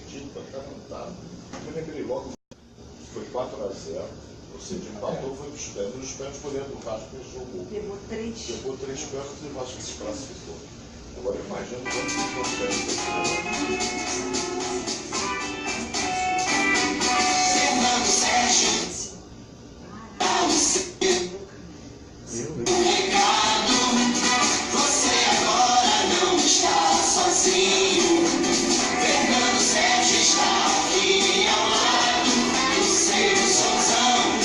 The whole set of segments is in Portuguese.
perdido, tá cantado. Eu me lembrei logo, foi 4-0. Ou seja, empatou, foi para os pênaltis. Nos pênaltis, por dentro do Vasco, fechou o gol. Levou 3 pênaltis e o Vasco se classificou. Agora imagina quanto que foi o pênalti. Fernando Sérgio, você agora não está sozinho. Fernando Sérgio está aqui ao lado do seu somzão,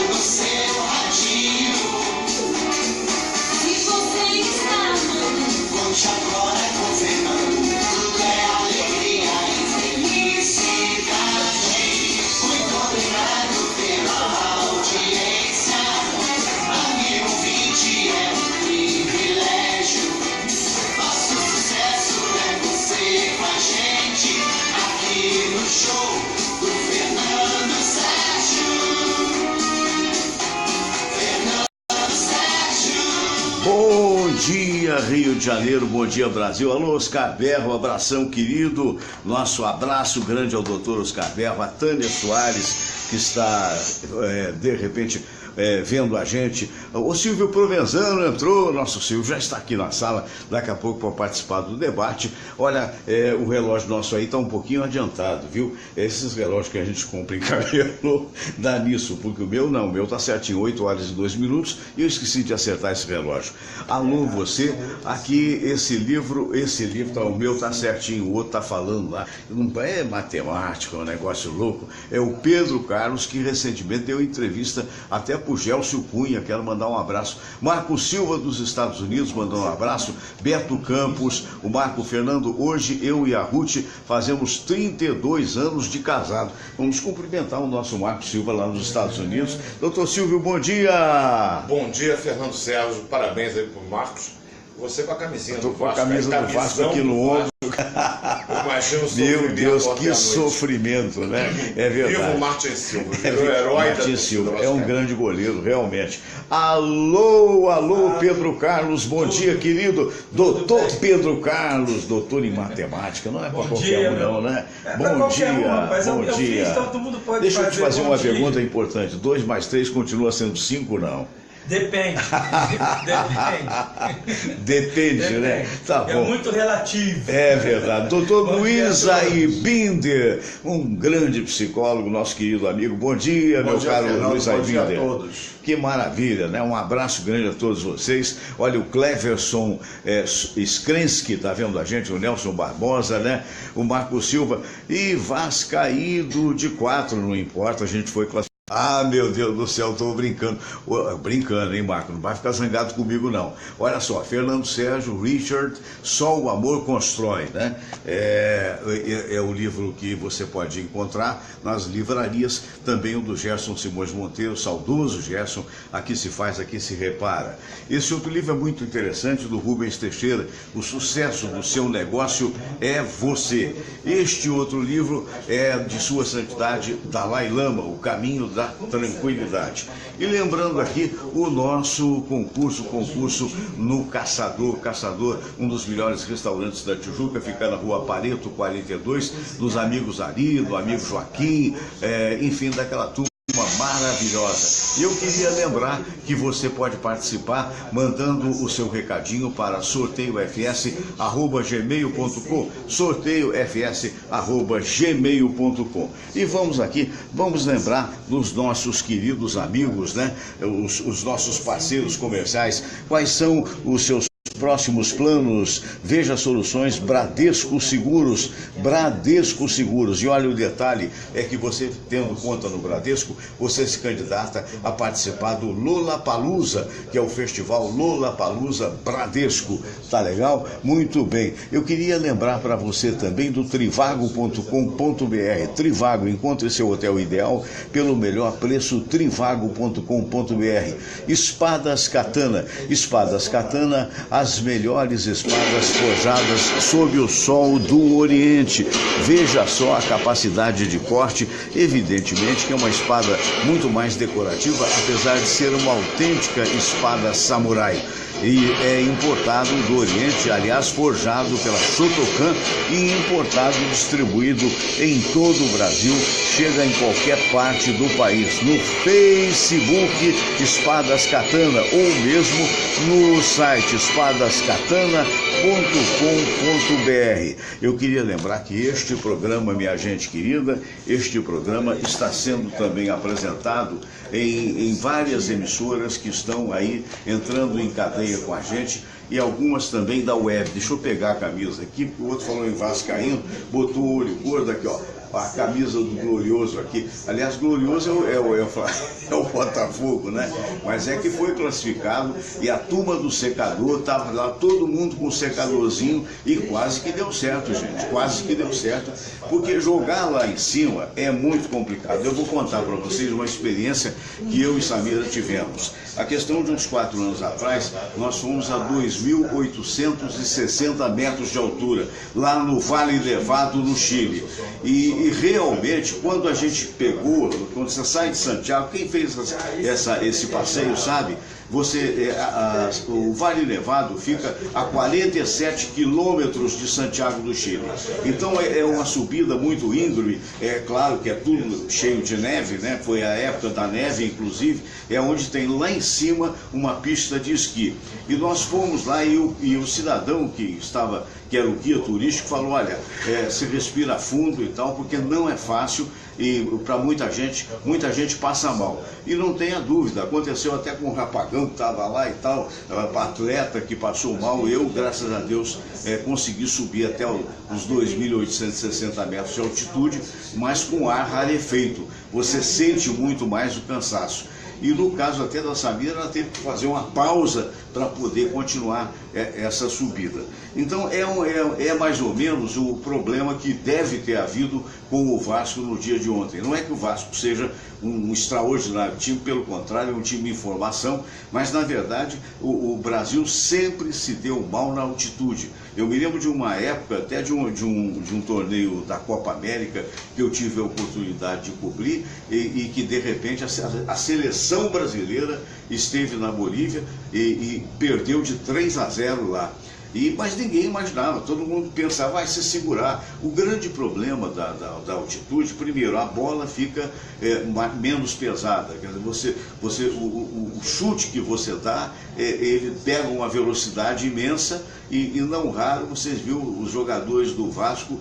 no seu radinho. Se você está amando, conte agora com Fernando. Tudo é alegria e felicidade. Muito obrigado pela audiência. Amigo ouvinte, é um privilégio. Nosso sucesso é você com a gente aqui no show do Fernando Sérgio. Fernando Sérgio. Bom dia, Rio de Janeiro, bom dia, Brasil. Alô, Oscar Berro, abração querido. Nosso abraço grande ao doutor Oscar Berro, a Tânia Soares, que está, de repente, vendo a gente. O Silvio Provenzano entrou, nosso Silvio já está aqui na sala, daqui a pouco para participar do debate. Olha, o relógio nosso aí está um pouquinho adiantado, viu? Esses relógios que a gente compra em cabelo dá nisso, porque o meu não, o meu está certinho, 8 horas e 2 minutos, e eu esqueci de acertar esse relógio. Alô, você, aqui esse livro, tá, o meu está certinho, o outro está falando lá, não é matemática, é um negócio louco. É o Pedro Carlos, que recentemente deu entrevista até pro Gelcio Cunha, quero mandar um abraço. Marco Silva dos Estados Unidos, mandando um abraço. Beto Campos, o Marco Fernando, hoje eu e a Ruth fazemos 32 anos de casado. Vamos cumprimentar o nosso Marco Silva lá nos Estados Unidos. Doutor Silvio, bom dia! Bom dia, Fernando Sérgio, parabéns aí pro Marcos. Você com a camisinha do Vasco. Com a camisa do Vasco aqui no ombro. Meu Deus, que sofrimento, né? É verdade. Viva o Martin Silva, o herói da Martin Silva, é um grande goleiro, realmente. Alô, Pedro Carlos, bom dia, querido. Doutor Pedro Carlos, doutor em matemática, não é para qualquer um, não, né? Bom dia. Deixa eu te fazer uma pergunta importante. 2 mais 3 continua sendo 5, não? Depende. Depende, né? Tá bom. É muito relativo. É verdade. Doutor Luiz Aibinder, um grande psicólogo, nosso querido amigo. Bom dia, meu caro Luiz Aibinder. Bom dia a todos. Que maravilha, né? Um abraço grande a todos vocês. Olha, o Cleverson Skrensky, tá vendo a gente? O Nelson Barbosa, né? O Marco Silva. E Vascaído de 4, não importa, a gente foi classificado. Ah, meu Deus do céu, estou brincando. Brincando, hein, Marco? Não vai ficar zangado comigo, não. Olha só, Fernando Sérgio, Richard, Só o Amor Constrói, né? É o livro que você pode encontrar nas livrarias. Também o do Gerson Simões Monteiro, saudoso Gerson, Aqui se faz, aqui se repara. Esse outro livro é muito interessante, do Rubens Teixeira, O Sucesso do Seu Negócio é Você. Este outro livro é de Sua Santidade Dalai Lama, O Caminho da Tranquilidade. E lembrando aqui o nosso concurso no Caçador, um dos melhores restaurantes da Tijuca, fica na Rua Pareto 42, dos amigos Ari, do amigo Joaquim, enfim, daquela turma maravilhosa. E eu queria lembrar que você pode participar mandando o seu recadinho para sorteiofs@gmail.com, sorteiofs@gmail.com. E vamos lembrar dos nossos queridos amigos, né? Os nossos parceiros comerciais. Quais são os seus próximos planos? Veja Soluções Bradesco Seguros. E olha, o detalhe é que você, tendo conta no Bradesco, você se candidata a participar do Lollapalooza, que é o festival Lollapalooza Bradesco. Tá legal? Muito bem. Eu queria lembrar para você também do trivago.com.br. Trivago, encontre seu hotel ideal pelo melhor preço, trivago.com.br. Espadas Katana, as melhores espadas forjadas sob o sol do Oriente. Veja só a capacidade de corte, evidentemente que é uma espada muito mais decorativa, apesar de ser uma autêntica espada samurai. e é importado do Oriente, aliás, forjado pela Shotokan e importado e distribuído em todo o Brasil, chega em qualquer parte do país, no Facebook Espadas Katana ou mesmo no site espadascatana.com.br. Eu queria lembrar que este programa, minha gente querida, este programa está sendo também apresentado em várias emissoras que estão aí entrando em cadeia com a gente e algumas também da web. Deixa eu pegar a camisa aqui, porque o outro falou em vascaíno, botou o olho gordo aqui, ó. A camisa do Glorioso aqui. Aliás, Glorioso é o Botafogo, né? Mas é que foi classificado e a turma do secador estava lá, todo mundo com o secadorzinho e quase que deu certo, gente. Quase que deu certo, porque jogar lá em cima é muito complicado. Eu vou contar para vocês uma experiência que eu e Samira tivemos. A questão de uns 4 anos atrás, nós fomos a 2.860 metros de altura, lá no Vale Nevado, no Chile. E realmente, quando a gente pegou, quando você sai de Santiago, quem fez esse passeio sabe, o Vale Nevado fica a 47 quilômetros de Santiago do Chile. Então é uma subida muito íngreme, é claro que é tudo cheio de neve, né? Foi a época da neve, inclusive, é onde tem lá em cima uma pista de esqui. E nós fomos lá e o cidadão que era o guia turístico, falou, olha, se respira fundo e tal, porque não é fácil e para muita gente passa mal. E não tenha dúvida, aconteceu até com um rapagão que estava lá e tal, atleta que passou mal. Eu, graças a Deus, consegui subir até os 2.860 metros de altitude, mas com ar rarefeito. Você sente muito mais o cansaço. E no caso até da Samira, ela teve que fazer uma pausa para poder continuar essa subida. Então é mais ou menos o problema que deve ter havido com o Vasco no dia de ontem. Não é que o Vasco seja um extraordinário time, pelo contrário, é um time em formação, mas na verdade o Brasil sempre se deu mal na altitude. Eu me lembro de uma época, até de um torneio da Copa América, que eu tive a oportunidade de cobrir e que de repente a seleção brasileira esteve na Bolívia e perdeu de 3-0 lá. Mas ninguém imaginava, todo mundo pensava, vai se segurar. O grande problema da altitude, primeiro, a bola fica menos pesada. Quer dizer, o chute que você dá, ele pega uma velocidade imensa e não raro vocês viram os jogadores do Vasco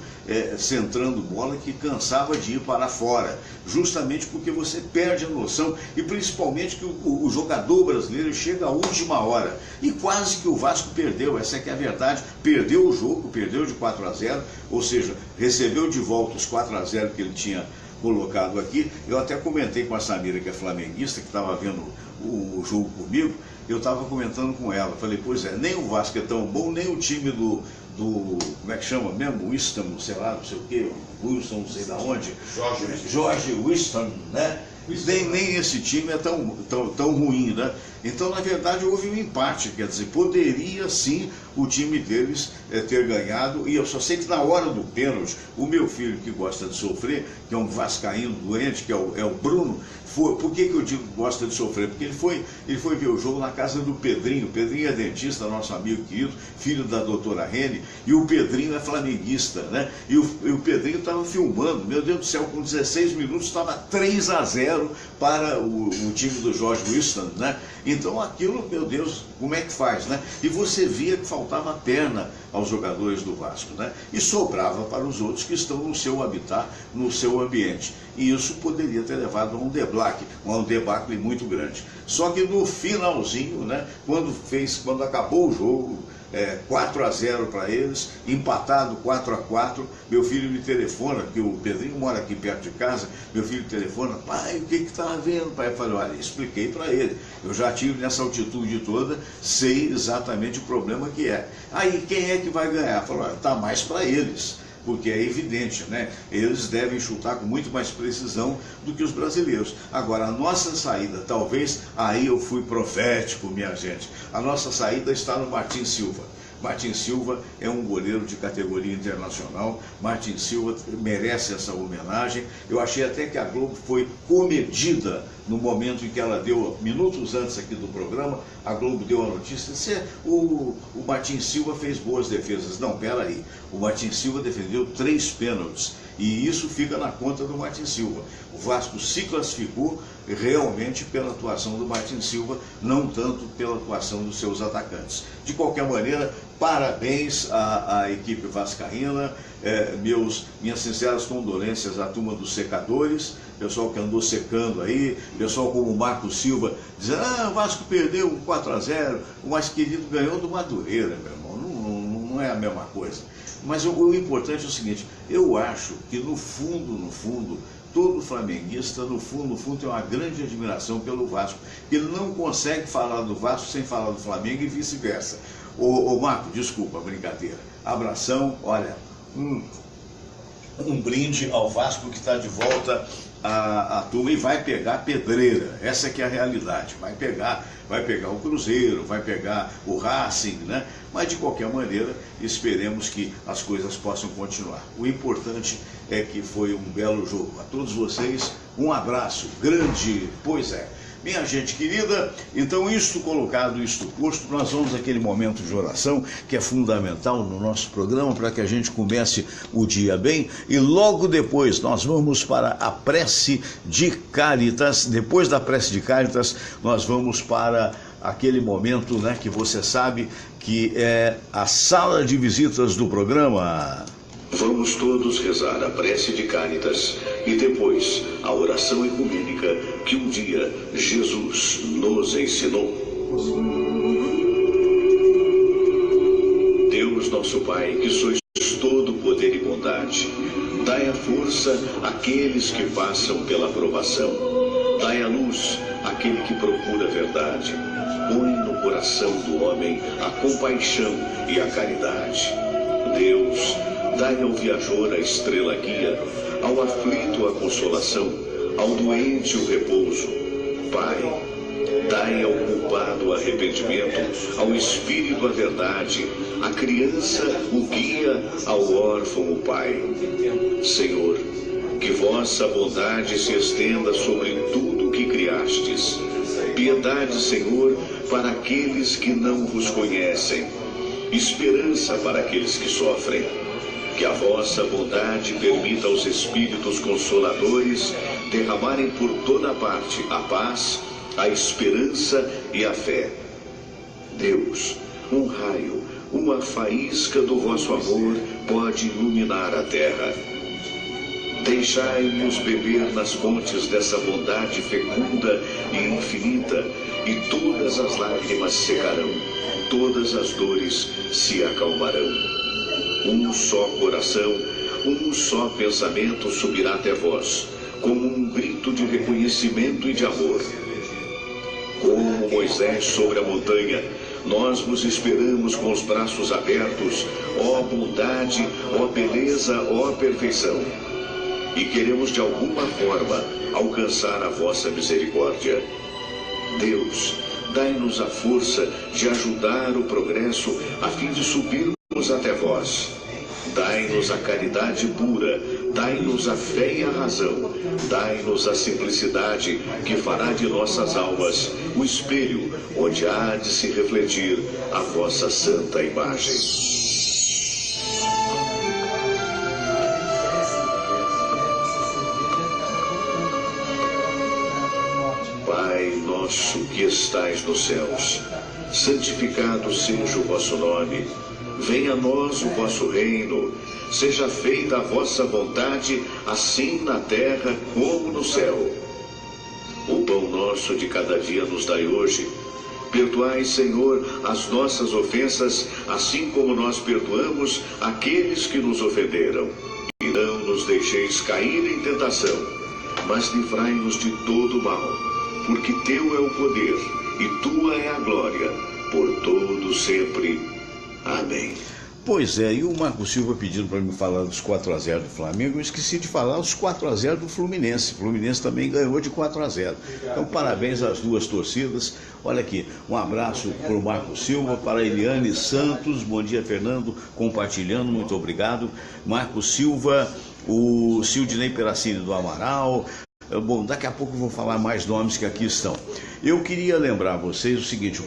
centrando bola que cansava de ir para fora, justamente porque você perde a noção e principalmente que o jogador brasileiro chega à última hora e quase que o Vasco perdeu, essa é que é a verdade, perdeu o jogo, perdeu de 4-0, ou seja, recebeu de volta os 4-0 que ele tinha colocado aqui. Eu até comentei com a Samira, que é flamenguista, que estava vendo o jogo comigo, eu estava comentando com ela, falei, pois é, nem o Vasco é tão bom, nem o time do como é que chama mesmo? Winston, sei lá, não sei o quê, Wilson, não sei da onde, Jorge Winston, né? Nem esse time é tão ruim, né? Então, na verdade, houve um empate, quer dizer, poderia sim o time deles ter ganhado, e eu só sei que na hora do pênalti, o meu filho que gosta de sofrer, que é um vascaíno doente, que é o Bruno, por que eu digo que gosta de sofrer? Porque ele foi ver o jogo na casa do Pedrinho. O Pedrinho é dentista, nosso amigo querido, filho da doutora Rene, e o Pedrinho é flamenguista, né? E o Pedrinho estava filmando, meu Deus do céu, com 16 minutos estava 3-0 para o time do Jorge Winston, né? Então aquilo, meu Deus, como é que faz, né? E você via que faltava perna aos jogadores do Vasco, né? E sobrava para os outros que estão no seu habitat, no seu ambiente. E isso poderia ter levado a um debacle muito grande. Só que no finalzinho, né, quando acabou o jogo, 4-0 para eles, empatado 4-4, meu filho me telefona, que o Pedrinho mora aqui perto de casa, meu filho telefona, pai, o que estava vendo, pai? Eu falei, olha, expliquei para ele, eu já tive nessa altitude toda, sei exatamente o problema que é. Aí, quem é que vai ganhar? Falou, olha, tá mais para eles. Porque é evidente, né? Eles devem chutar com muito mais precisão do que os brasileiros. Agora, a nossa saída, talvez, aí eu fui profético, minha gente, a nossa saída está no Martin Silva. Martin Silva é um goleiro de categoria internacional. Martin Silva merece essa homenagem. Eu achei até que a Globo foi comedida no momento em que ela deu, minutos antes aqui do programa, a Globo deu a notícia, o Martin Silva fez boas defesas. Não, peraí, o Martin Silva defendeu 3 pênaltis, e isso fica na conta do Martin Silva. O Vasco se classificou realmente pela atuação do Martin Silva, não tanto pela atuação dos seus atacantes. De qualquer maneira, parabéns à equipe vascaína, minhas sinceras condolências à turma dos secadores, pessoal que andou secando aí, pessoal como o Marco Silva, dizendo, o Vasco perdeu 4-0, o mais querido ganhou do Madureira, meu irmão, não é a mesma coisa. Mas o importante é o seguinte, eu acho que no fundo, todo flamenguista, no fundo, tem uma grande admiração pelo Vasco, que ele não consegue falar do Vasco sem falar do Flamengo e vice-versa. Ô Marco, desculpa a brincadeira, abração, olha, um brinde ao Vasco que está de volta a turma e vai pegar pedreira, essa que é a realidade, vai pegar o Cruzeiro, vai pegar o Racing, né? Mas de qualquer maneira, esperemos que as coisas possam continuar. O importante é que foi um belo jogo. A todos vocês, um abraço grande, pois é. Minha gente querida, então isto colocado, isto posto, nós vamos àquele momento de oração que é fundamental no nosso programa para que a gente comece o dia bem, e logo depois nós vamos para a prece de Cáritas. Depois da prece de Cáritas nós vamos para aquele momento, né, que você sabe que é a sala de visitas do programa. Vamos todos rezar a prece de Cáritas e depois a oração ecumênica que um dia Jesus nos ensinou. Deus nosso Pai, que sois todo poder e bondade, dai a força àqueles que passam pela provação. Dai a luz àquele que procura a verdade. Põe no coração do homem a compaixão e a caridade. Deus, dai ao viajor a estrela guia, ao aflito a consolação, ao doente o repouso. Pai, dai ao culpado o arrependimento, ao espírito a verdade, à criança o guia, ao órfão o pai. Senhor, que vossa bondade se estenda sobre tudo o que criastes. Piedade, Senhor, para aqueles que não vos conhecem. Esperança para aqueles que sofrem. Que a vossa bondade permita aos Espíritos Consoladores derramarem por toda parte a paz, a esperança e a fé. Deus, um raio, uma faísca do vosso amor pode iluminar a terra. Deixai-nos beber nas fontes dessa bondade fecunda e infinita, e todas as lágrimas secarão, todas as dores se acalmarão. Um só coração, um só pensamento subirá até vós, como um grito de reconhecimento e de amor. Como Moisés sobre a montanha, nós vos esperamos com os braços abertos, ó bondade, ó beleza, ó perfeição. E queremos de alguma forma alcançar a vossa misericórdia. Deus, dai-nos a força de ajudar o progresso a fim de subirmos até vós. Dai-nos a caridade pura, dai-nos a fé e a razão, dai-nos a simplicidade que fará de nossas almas o espelho onde há de se refletir a vossa santa imagem. Pai nosso que estais nos céus, santificado seja o vosso nome. Venha a nós o vosso reino, seja feita a vossa vontade, assim na terra como no céu. O pão nosso de cada dia nos dai hoje. Perdoai, Senhor, as nossas ofensas, assim como nós perdoamos aqueles que nos ofenderam. E não nos deixeis cair em tentação, mas livrai-nos de todo o mal, porque teu é o poder e tua é a glória, por todo sempre. Amém. Pois é, e o Marco Silva pedindo para me falar dos 4-0 do Flamengo, eu esqueci de falar os 4-0 do Fluminense. O Fluminense também ganhou de 4-0. Então, parabéns às duas torcidas. Olha aqui, um abraço para o Marco Silva, para a Eliane Santos. Bom dia, Fernando, compartilhando, muito obrigado. Marco Silva, o Sildinei Peracini do Amaral. Bom, daqui a pouco eu vou falar mais nomes que aqui estão. Eu queria lembrar a vocês o seguinte,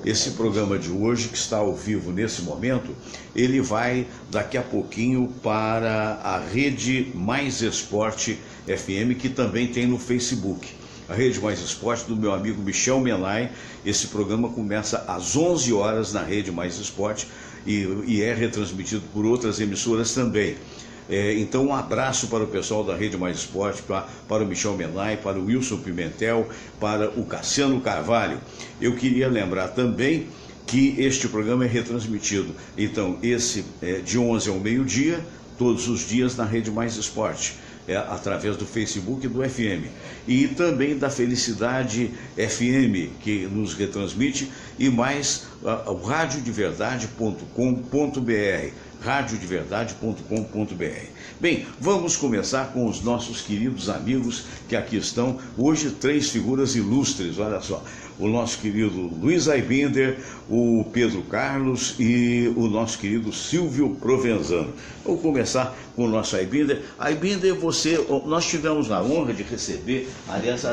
esse programa de hoje, que está ao vivo nesse momento, ele vai daqui a pouquinho para a Rede Mais Esporte FM, que também tem no Facebook. A Rede Mais Esporte do meu amigo Michel Melay. Esse programa começa às 11 horas na Rede Mais Esporte e é retransmitido por outras emissoras também. Então, um abraço para o pessoal da Rede Mais Esporte, para o Michel Melay, para o Wilson Pimentel, para o Cassiano Carvalho. Eu queria lembrar também que este programa é retransmitido. Então, esse é de 11 ao meio-dia, todos os dias na Rede Mais Esporte, através do Facebook e do FM. E também da Felicidade FM, que nos retransmite, e mais o radiodeverdade.com.br. radiodeverdade.com.br. Bem, vamos começar com os nossos queridos amigos que aqui estão. Hoje 3 figuras ilustres, olha só. O nosso querido Luiz Aibinder, o Pedro Carlos e o nosso querido Silvio Provenzano. Vamos começar com o nosso Aibinder. Aibinder, nós tivemos a honra de receber, aliás,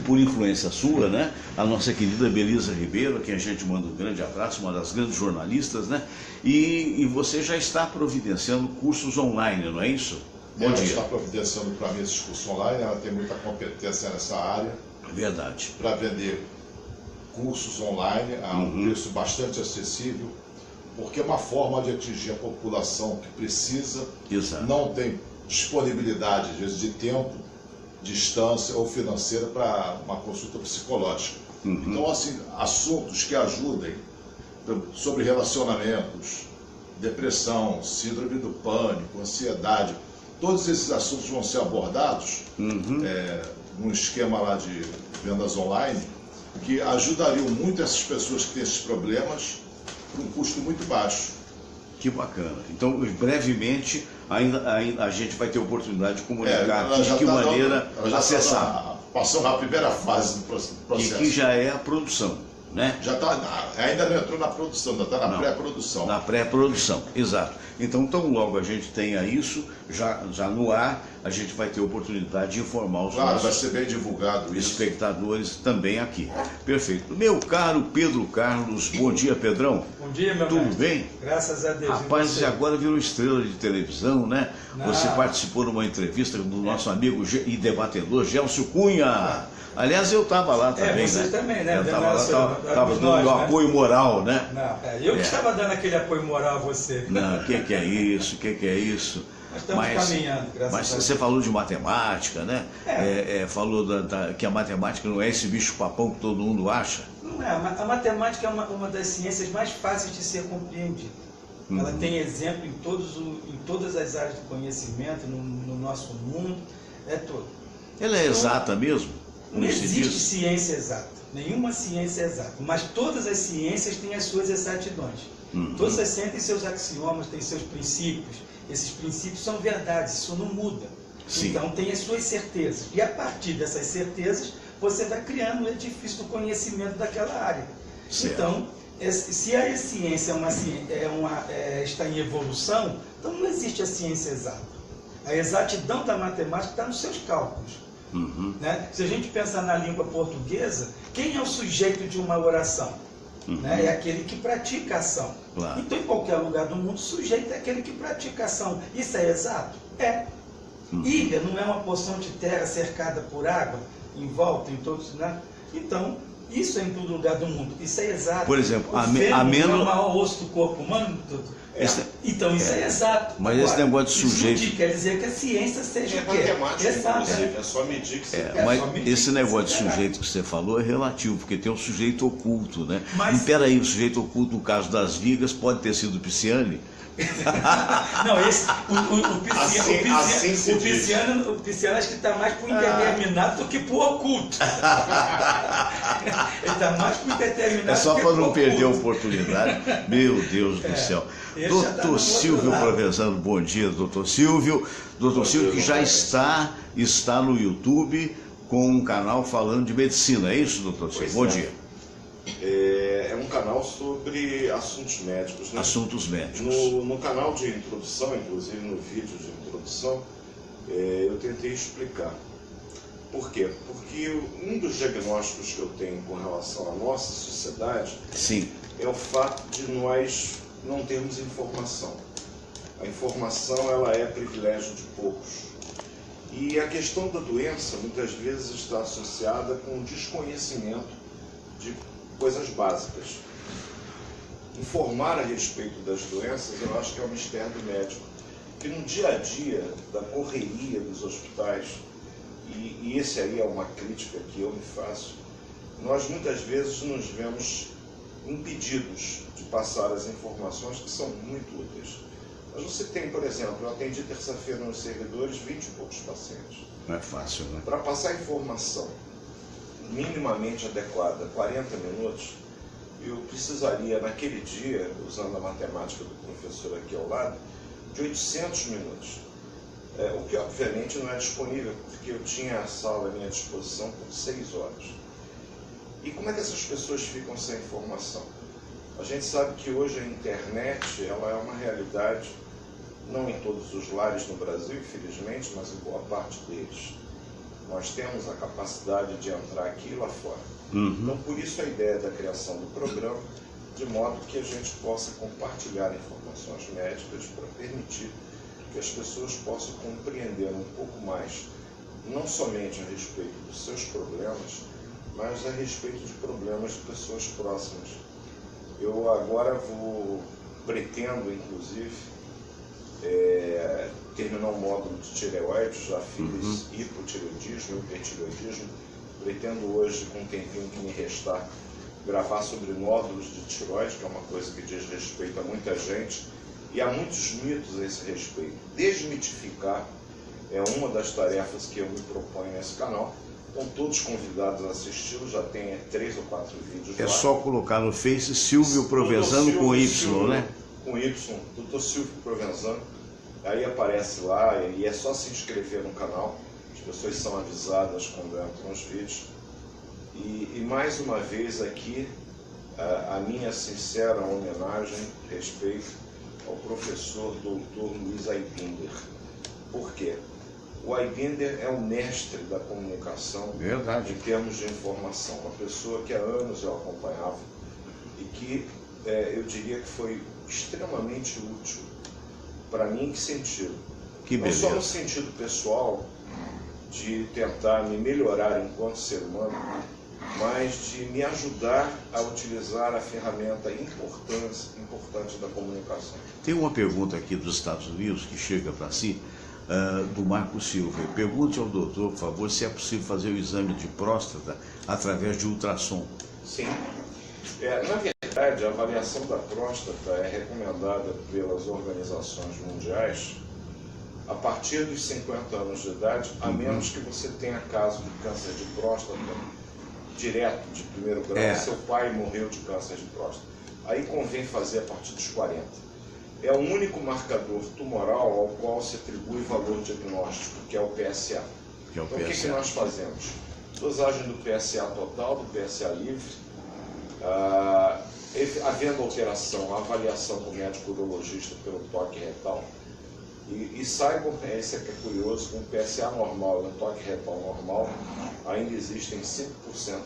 por influência sua, né? A nossa querida Belisa Ribeiro, a quem a gente manda um grande abraço, uma das grandes jornalistas, né? E você já está providenciando cursos online, não é isso? Ela está providenciando para mim esses cursos online, ela tem muita competência nessa área. Verdade. Para vender cursos online a um preço bastante acessível, porque é uma forma de atingir a população que precisa, Exato. Não tem disponibilidade, às vezes, de tempo, distância ou financeira para uma consulta psicológica. Então, assim, assuntos que ajudem sobre relacionamentos, depressão, síndrome do pânico, ansiedade, todos esses assuntos vão ser abordados num esquema lá de vendas online, que ajudariam muito essas pessoas que têm esses problemas por um custo muito baixo. Que bacana. Então, brevemente, ainda a gente vai ter oportunidade de comunicar de que maneira acessar. Passou na primeira fase do processo. Que já é a produção, né? Já está, ainda não entrou na produção, ainda está na pré-produção. Na pré-produção, exato. Então, tão logo a gente tenha isso já no ar, a gente vai ter oportunidade de informar os vai nossos ser bem divulgado espectadores também aqui. Perfeito. Meu caro Pedro Carlos, bom dia, Pedrão. Bom dia, meu Tudo mestre. bem? Graças a Deus. Rapaz, E você agora virou estrela de televisão, né? Não. Você participou de uma entrevista do nosso amigo e debatedor Gelcio Cunha. Aliás, eu estava lá também, você né? também, né? Eu estava lá, Nós, estava dando né? apoio moral, né? Não, eu que estava dando aquele apoio moral a você. Não, o que é isso? O que é isso? Nós estamos caminhando, graças mas a Deus. você falou de matemática, né? Falou que a matemática não é esse bicho-papão que todo mundo acha. Não é, a matemática é uma das ciências mais fáceis de ser compreendida. Ela tem exemplo em todas as áreas de conhecimento, no nosso mundo, todo. Ela é exata mesmo? Não existe ciência exata, nenhuma ciência é exata, mas todas as ciências têm as suas exatidões. Todas as ciências têm seus axiomas, têm seus princípios. Esses princípios são verdades, isso não muda. Sim. Então tem as suas certezas. E a partir dessas certezas, você vai criando um edifício do conhecimento daquela área. Certo. Então, se a ciência está em evolução, então não existe a ciência exata. A exatidão da matemática está nos seus cálculos. Né? Se a gente pensar na língua portuguesa, quem é o sujeito de uma oração? Né? É aquele que pratica a ação. Claro. Então, em qualquer lugar do mundo, o sujeito é aquele que pratica a ação. Isso é exato? É. Ilha não é uma porção de terra cercada por água, em volta, em todos, né? Então, isso é em todo lugar do mundo. Isso é exato. Por exemplo, o fêmur é o maior osso do corpo humano. Então, isso é exato. Mas agora, esse negócio de sujeito... Isso quer dizer que a ciência seja matemática, exata. é só medir que você quer. Mas só medir esse que negócio de você quer. sujeito que você falou é relativo, porque tem um sujeito oculto, né? Mas- E peraí, o sujeito oculto, no caso das vigas, pode ter sido Pisciani, Não, esse, Assim o pisciano acho que está mais para o indeterminado do que para o oculto. Ele está mais para o indeterminado. É só do que para pro não perder a oculto. oportunidade. Meu Deus do céu. Ele já tá do Doutor outro Silvio lado. Provenzano, bom dia, doutor Silvio. Doutor Silvio que já está no YouTube com um canal falando de medicina, é isso, doutor Silvio? Bom dia. É um canal sobre assuntos médicos, né? Assuntos médicos. No canal de introdução, inclusive no vídeo de introdução, eu tentei explicar. Por quê? Porque um dos diagnósticos que eu tenho com relação à nossa sociedade Sim. é o fato de nós não termos informação. A informação, ela é privilégio de poucos. E a questão da doença muitas vezes está associada com o desconhecimento de coisas básicas. Informar a respeito das doenças, eu acho que é um mistério do médico. Que no dia a dia da correria dos hospitais, e esse aí é uma crítica que eu me faço, nós muitas vezes nos vemos impedidos de passar as informações que são muito úteis. Mas você tem, por exemplo, eu atendi terça-feira nos servidores 20 e poucos pacientes. Não é fácil, né? Para passar informação minimamente adequada, 40 minutos, eu precisaria, naquele dia, usando a matemática do professor aqui ao lado, de 800 minutos. O que, obviamente, não é disponível, porque eu tinha a sala à minha disposição por 6 horas. E como é que essas pessoas ficam sem informação? A gente sabe que hoje a internet ela é uma realidade, não em todos os lares no Brasil, infelizmente, mas em boa parte deles. Nós temos a capacidade de entrar aqui e lá fora. Então, por isso a ideia da criação do programa, de modo que a gente possa compartilhar informações médicas para permitir que as pessoas possam compreender um pouco mais, não somente a respeito dos seus problemas, mas a respeito de problemas de pessoas próximas. Eu agora pretendo, inclusive, terminar um módulo de tireoide, já fiz hipotireoidismo, hipertireoidismo. Pretendo hoje, com o tempinho que me restar, gravar sobre nódulos de tireoide, que é uma coisa que diz respeito a muita gente, e há muitos mitos a esse respeito. Desmitificar é uma das tarefas que eu me proponho nesse canal. Estão todos convidados a assisti-lo, já tem 3 ou 4 vídeos lá. É só colocar no Face Silvio Provenzano com Y, né? Com Y, Dr. Silvio Provenzano. Aí aparece lá e é só se inscrever no canal. As pessoas são avisadas quando entram os vídeos. E mais uma vez aqui, a minha sincera homenagem, respeito ao professor Dr. Luiz Aibinder. Por quê? O Aibinder é o mestre da comunicação. Verdade. Em termos de informação. Uma pessoa que há anos eu acompanhava e que eu diria que foi extremamente útil. Para mim, em que sentido? Que não beleza. só no sentido pessoal, de tentar me melhorar enquanto ser humano, mas de me ajudar a utilizar a ferramenta importante da comunicação. Tem uma pergunta aqui dos Estados Unidos que chega para si, do Marco Silva. Pergunte ao doutor, por favor, se é possível fazer o exame de próstata através de ultrassom. Sim. Na verdade, a avaliação da próstata é recomendada pelas organizações mundiais a partir dos 50 anos de idade, a menos que você tenha caso de câncer de próstata direto, de primeiro grau, seu pai morreu de câncer de próstata. Aí convém fazer a partir dos 40. É o único marcador tumoral ao qual se atribui valor diagnóstico, que é o PSA. Então, o que nós fazemos? Dosagem do PSA total, do PSA livre, havendo alteração, a avaliação do médico urologista pelo toque retal. E saibam, esse aqui é curioso, com o PSA normal e no toque retal normal, ainda existem 5%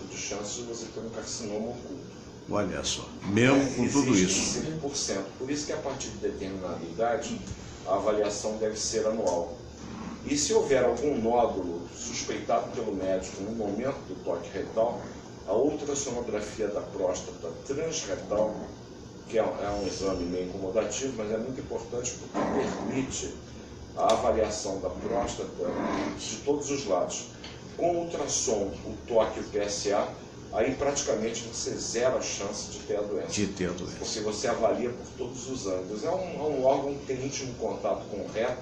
de chances de você ter um carcinoma oculto. Olha só, mesmo com tudo isso. 5%. Por isso que a partir de determinada idade, a avaliação deve ser anual. E se houver algum nódulo suspeitado pelo médico no momento do toque retal, a ultrassonografia da próstata transretal, que é um exame meio incomodativo, mas é muito importante porque permite a avaliação da próstata de todos os lados. Com o ultrassom, o toque e o PSA, aí praticamente você zera a chance de ter a doença. Porque você avalia por todos os ângulos. É um órgão que tem íntimo contato com o reto,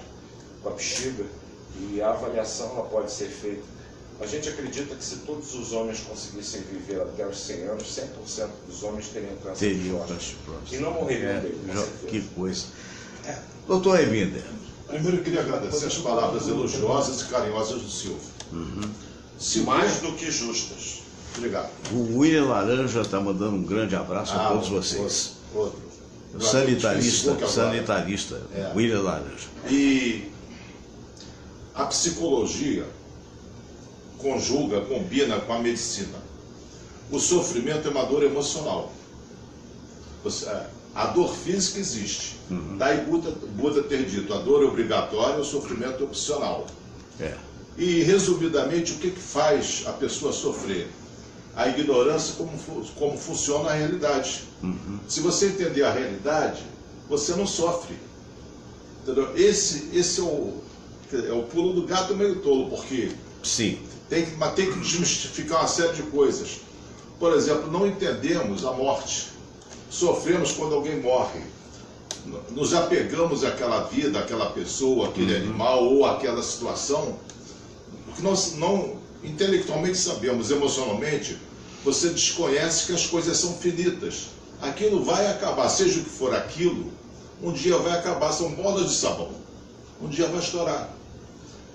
com a bexiga, e a avaliação ela pode ser feita. A gente acredita que se todos os homens conseguissem viver até os 100 anos, 100% dos homens teriam câncer de próstata. E não morreriam dele, com certeza. Que coisa. Doutor Rebinder. Primeiro eu queria agradecer as palavras elogiosas e carinhosas do Silvio. Mais do que justas. Obrigado. O William Laranja está mandando um grande abraço a todos vocês. Outro. Sanitarista, É. William Laranja. E a psicologia combina com a medicina. O sofrimento é uma dor emocional. A dor física existe. Daí Buda ter dito, a dor é obrigatória, o sofrimento é opcional. E, resumidamente, o que faz a pessoa sofrer? A ignorância como funciona a realidade. Se você entender a realidade, você não sofre. Entendeu? Esse é o pulo do gato meio tolo, porque sim, tem que desmistificar uma série de coisas. Por exemplo, não entendemos a morte. Sofremos quando alguém morre. Nos apegamos àquela vida, àquela pessoa, aquele animal ou àquela situação, porque nós não intelectualmente sabemos, emocionalmente, você desconhece que as coisas são finitas. Aquilo vai acabar, seja o que for aquilo, um dia vai acabar, são bolas de sabão. Um dia vai estourar.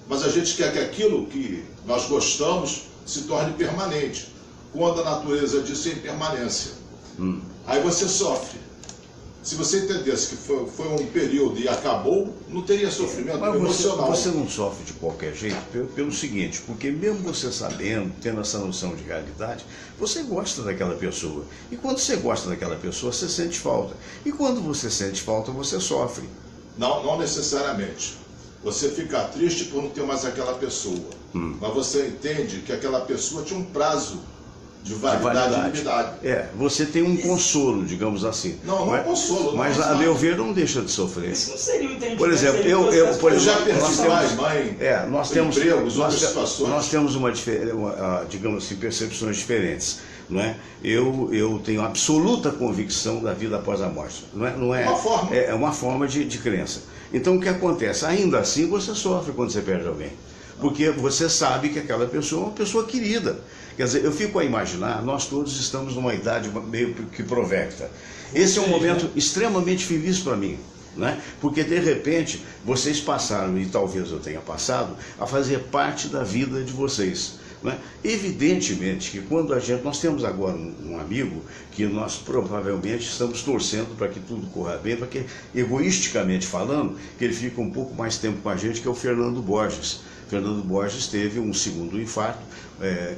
Mas a gente quer que aquilo que nós gostamos se torne permanente, quando a natureza disso é impermanência. Aí você sofre. Se você entendesse que foi um período e acabou, não teria sofrimento emocional. Você não sofre de qualquer jeito pelo seguinte, porque mesmo você sabendo, tendo essa noção de realidade, você gosta daquela pessoa. E quando você gosta daquela pessoa, você sente falta. E quando você sente falta, você sofre. Não necessariamente. Você fica triste por não ter mais aquela pessoa. Mas você entende que aquela pessoa tinha um prazo de validade e limitado. Você tem um consolo, digamos assim. Não é consolo. Mas, a meu ver, não deixa de sofrer. Isso não seria o entendimento. Por exemplo, eu já perdi pai, mãe, nós temos empregos, outras situações. Nós temos digamos assim, percepções diferentes. Não é? Eu tenho absoluta convicção da vida após a morte. Não é uma forma. É uma forma de crença. Então, o que acontece? Ainda assim, você sofre quando você perde alguém. Porque você sabe que aquela pessoa é uma pessoa querida. Quer dizer, eu fico a imaginar, nós todos estamos numa idade meio que provecta. Esse é um momento extremamente feliz para mim, né? Porque de repente vocês passaram, e talvez eu tenha passado, a fazer parte da vida de vocês. Né? Evidentemente que quando nós temos agora um amigo que nós provavelmente estamos torcendo para que tudo corra bem, para que, egoisticamente falando, que ele fique um pouco mais tempo com a gente, que é o Fernando Borges. Fernando Borges teve um segundo infarto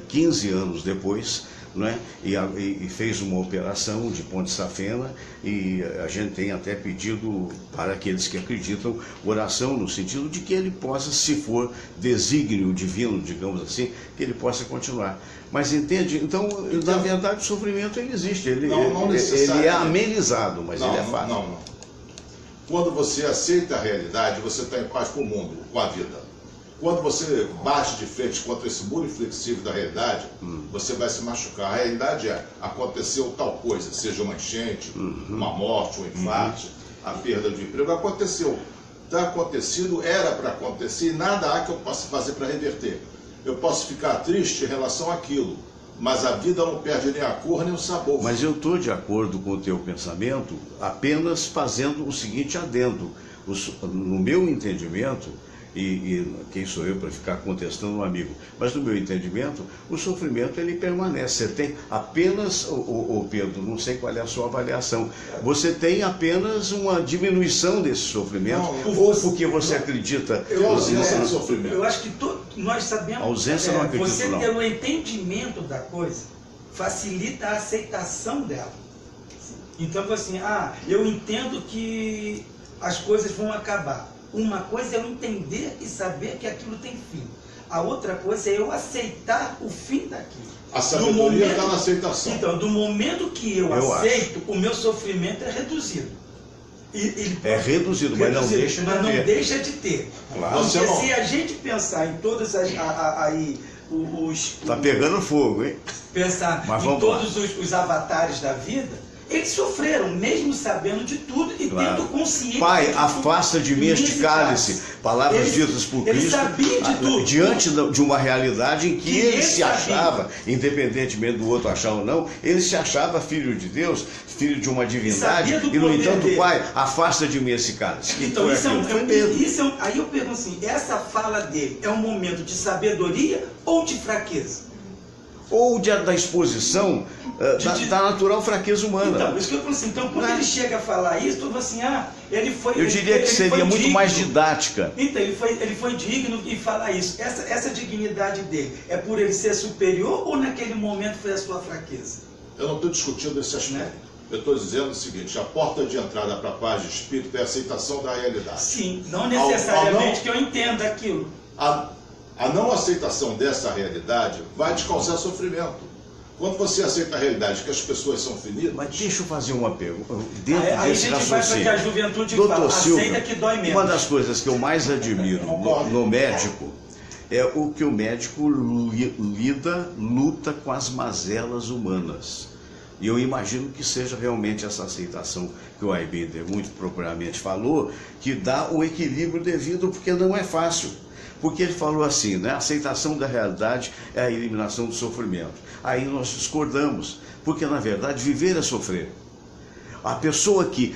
15 anos depois, né? E fez uma operação de ponte safena, e a gente tem até pedido para aqueles que acreditam oração no sentido de que ele possa, se for desígnio divino, digamos assim, que ele possa continuar. Mas entende? Então, na verdade, o sofrimento ele existe, ele é amenizado, mas ele é fato. Não. Quando você aceita a realidade, você está em paz com o mundo, com a vida. Quando você bate de frente contra esse muro inflexível da realidade, você vai se machucar. A realidade aconteceu tal coisa, seja uma enchente, uma morte, um infarto, a perda de emprego. Aconteceu. Está acontecido, era para acontecer, e nada há que eu possa fazer para reverter. Eu posso ficar triste em relação àquilo, mas a vida não perde nem a cor nem o sabor. Mas eu estou de acordo com o teu pensamento, apenas fazendo o seguinte adendo. No meu entendimento, e quem sou eu para ficar contestando um amigo, mas no meu entendimento, o sofrimento ele permanece. Você tem apenas, Pedro, não sei qual é a sua avaliação, você tem apenas uma diminuição desse sofrimento, ou porque você acredita... ausência de sofrimento. Eu acho que nós sabemos, a ausência não acredito, você não. ter o entendimento da coisa facilita a aceitação dela. Então, assim, eu entendo que as coisas vão acabar. Uma coisa é eu entender e saber que aquilo tem fim. A outra coisa é eu aceitar o fim daquilo. A sabedoria está na aceitação. Então, do momento que eu aceito, o meu sofrimento é reduzido. Reduzido, mas não deixa de ter. Claro. Porque se a gente pensar em todas Tá pegando fogo, hein? Pensar Mas em vamos todos os avatares da vida, eles sofreram, mesmo sabendo de tudo e tendo consciência. Pai, afasta de mim este cálice. Palavras ditas por ele Cristo, sabia de tudo. diante de uma realidade em que Que ele ele se sabia. achava, independentemente do outro achar ou não, ele se achava filho de Deus, filho de uma divindade, sabia do e no poder entanto, dele. Pai, afasta de mim esse cálice. Que Então, foi isso é aquilo? Foi medo. aí eu pergunto assim, essa fala dele é um momento de sabedoria ou de fraqueza? Ou da exposição da natural fraqueza humana. Então, isso que eu falo assim, então quando ele chega a falar isso, eu falo assim, ele foi... Eu diria que seria muito mais didática. Então, ele foi digno em falar isso. Essa dignidade dele é por ele ser superior ou naquele momento foi a sua fraqueza? Eu não estou discutindo esse aspecto. Eu estou dizendo o seguinte, a porta de entrada para a paz de espírito é a aceitação da realidade. Sim, não necessariamente que eu entenda aquilo. A não aceitação dessa realidade vai te causar sofrimento. Quando você aceita a realidade que as pessoas são finitas... Mas deixa eu fazer uma pergunta. Dentro Aí a desse gente vai para que a raciocínio, juventude Doutor fala, Silva, aceita que dói menos. uma das coisas que eu mais admiro no médico é o que o médico luta com as mazelas humanas. E eu imagino que seja realmente essa aceitação que o Aybinder muito propriamente falou, que dá o equilíbrio devido, porque não é fácil. Porque ele falou assim, né? A aceitação da realidade é a eliminação do sofrimento. Aí nós discordamos, porque na verdade viver é sofrer. A pessoa que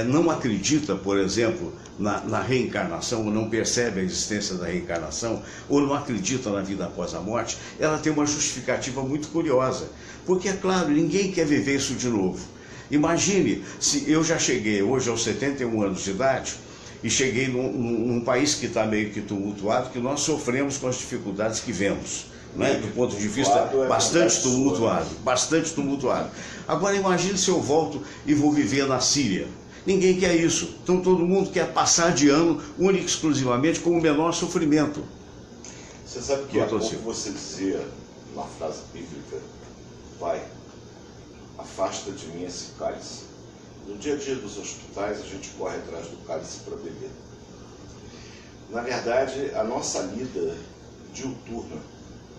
não acredita, por exemplo, na reencarnação, ou não percebe a existência da reencarnação, ou não acredita na vida após a morte, ela tem uma justificativa muito curiosa. Porque, é claro, ninguém quer viver isso de novo. Imagine, se eu já cheguei hoje aos 71 anos de idade, e cheguei num país que está meio que tumultuado, que nós sofremos com as dificuldades que vemos, né? Do ponto de vista bastante tumultuado. Agora imagine se eu volto e vou viver na Síria. Ninguém quer isso. Então todo mundo quer passar de ano única e exclusivamente com o menor sofrimento. Você sabe que há pouco você dizia, uma frase bíblica, Pai, afasta de mim esse cálice. No dia a dia dos hospitais, a gente corre atrás do cálice para beber. Na verdade, a nossa lida diuturna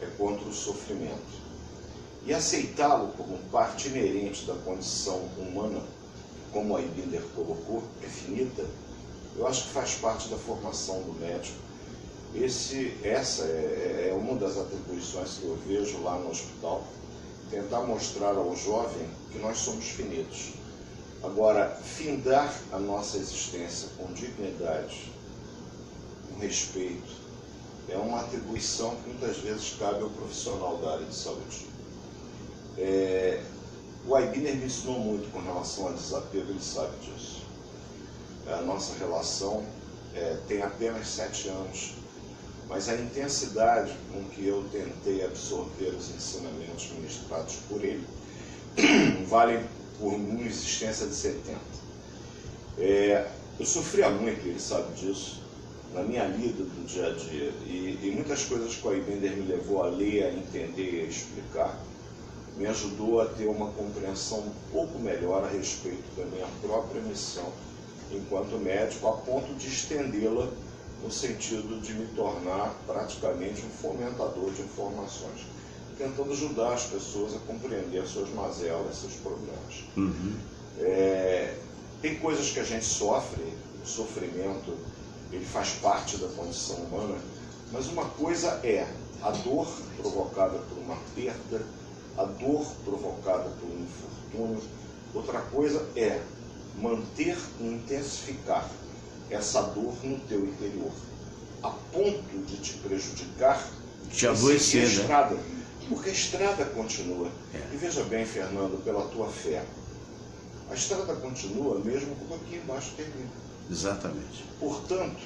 é contra o sofrimento. E aceitá-lo como parte inerente da condição humana, como a Aybinder colocou, é finita, eu acho que faz parte da formação do médico. Essa é uma das atribuições que eu vejo lá no hospital, tentar mostrar ao jovem que nós somos finitos. Agora, findar a nossa existência com dignidade, com respeito, é uma atribuição que muitas vezes cabe ao profissional da área de saúde. O Aybinder me ensinou muito com relação a desapego, ele sabe disso. A nossa relação tem apenas 7 anos, mas a intensidade com que eu tentei absorver os ensinamentos ministrados por ele valem por uma existência de 70. Eu sofria muito, ele sabe disso, na minha lida do dia a dia, e muitas coisas que o Aybinder me levou a ler, a entender e a explicar, me ajudou a ter uma compreensão um pouco melhor a respeito da minha própria missão enquanto médico, a ponto de estendê-la no sentido de me tornar praticamente um fomentador de informações, tentando ajudar as pessoas a compreender suas mazelas, seus problemas. Tem coisas que a gente sofre, o sofrimento, ele faz parte da condição humana, mas uma coisa é a dor provocada por uma perda, a dor provocada por um infortúnio, outra coisa é manter e intensificar essa dor no teu interior, a ponto de te prejudicar, te adoecer, a estrada, porque a estrada continua. E veja bem, Fernando, pela tua fé, a estrada continua mesmo como aqui embaixo termina. Exatamente. Portanto,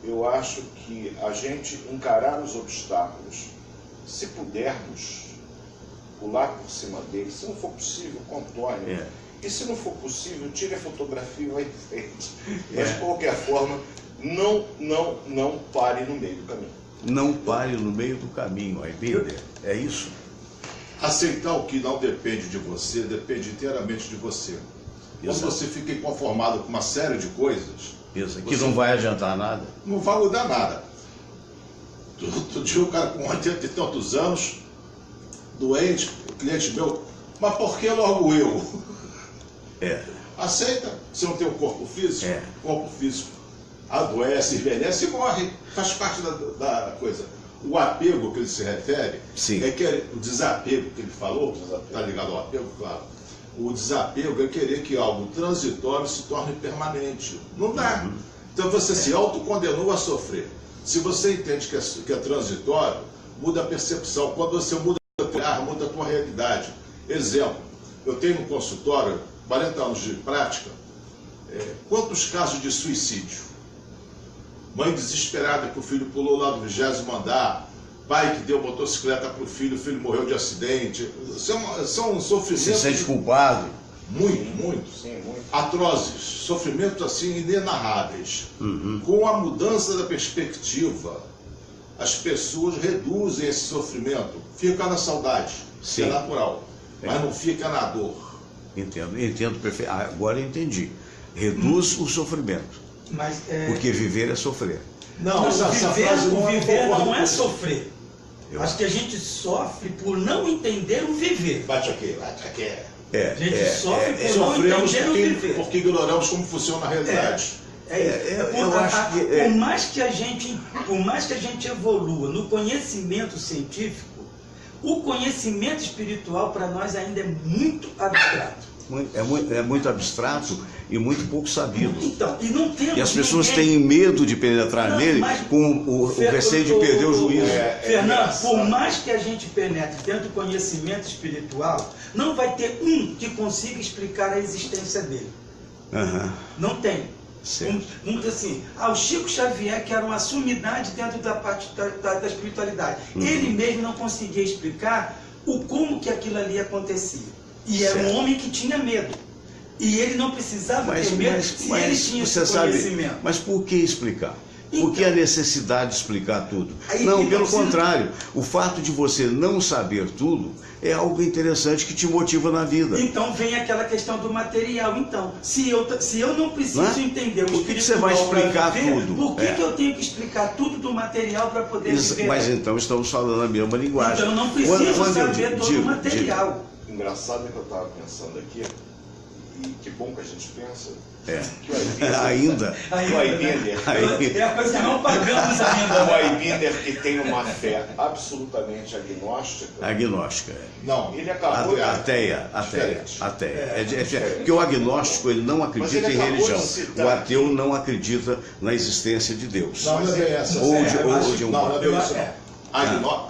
eu acho que a gente encarar os obstáculos, se pudermos pular por cima deles, se não for possível, contorne. E se não for possível, tire a fotografia e vai em frente. Mas de qualquer forma, não pare no meio do caminho. Não pare no meio do caminho, Aybinder. É isso? Aceitar o que não depende de você, depende inteiramente de você. Quando você fica inconformado com uma série de coisas... Que não vai adiantar nada. Não vai mudar nada. Outro dia o cara com 80 e tantos anos, doente, o cliente meu, mas por que logo eu? Aceita, você não tem um corpo físico? Corpo físico adoece, envelhece e morre. Faz parte da coisa. O apego que ele se refere, é que o desapego que ele falou, está ligado ao apego, claro. O desapego é querer que algo transitório se torne permanente. Não dá. Então você se autocondenou a sofrer. Se você entende que é transitório, muda a percepção. Quando você muda a tua olhar, muda a tua realidade. Exemplo, eu tenho um consultório, 40 anos de prática, quantos casos de suicídio? Mãe desesperada que o filho pulou lá do 20º andar, pai que deu motocicleta para o filho morreu de acidente. São sofrimentos... Se sente culpado? Muito. Sim, muito. Atrozes, sofrimentos assim inenarráveis. Com a mudança da perspectiva, as pessoas reduzem esse sofrimento. Fica na saudade, que é natural, mas não fica na dor. Entendo perfeito. Agora eu entendi. Reduz o sofrimento. Mas, porque viver é sofrer. Não, essa frase viver não é sofrer. Acho que a gente sofre por não entender o viver. Bate aqui. A gente sofre por não entender o viver. Porque ignoramos como funciona a realidade. Eu acho que por mais que a gente evolua no conhecimento científico, o conhecimento espiritual para nós ainda é muito abstrato. É muito abstrato e muito pouco sabido. Então, e as pessoas têm medo de penetrar nele com o receio de perder o juízo. Fernando, por mais que a gente penetre dentro do conhecimento espiritual, não vai ter um que consiga explicar a existência dele. Não tem. Vamos dizer assim, o Chico Xavier, que era uma sumidade dentro da parte da espiritualidade, ele mesmo não conseguia explicar como que aquilo ali acontecia. E era um homem que tinha medo. E ele não precisava ter medo se ele tinha esse conhecimento. Mas por que explicar? Por que a necessidade de explicar tudo? Não, pelo contrário. O fato de você não saber tudo é algo interessante que te motiva na vida. Então vem aquela questão do material. Então, se eu não preciso entender o espiritual, por que você vai explicar tudo? Por que eu tenho que explicar tudo do material para poder viver? Mas então estamos falando a mesma linguagem. Então eu não preciso saber todo o material. Engraçado é que eu estava pensando aqui, e que bom que a gente pensa, que o É a coisa que não pagamos ainda. O Aibinder, que tem uma fé absolutamente agnóstica. Não, ele acabou ateia. Porque o agnóstico ele não acredita em religião. O ateu não acredita na existência de Deus. Não é bem essa. Ou de um não é bem isso, não.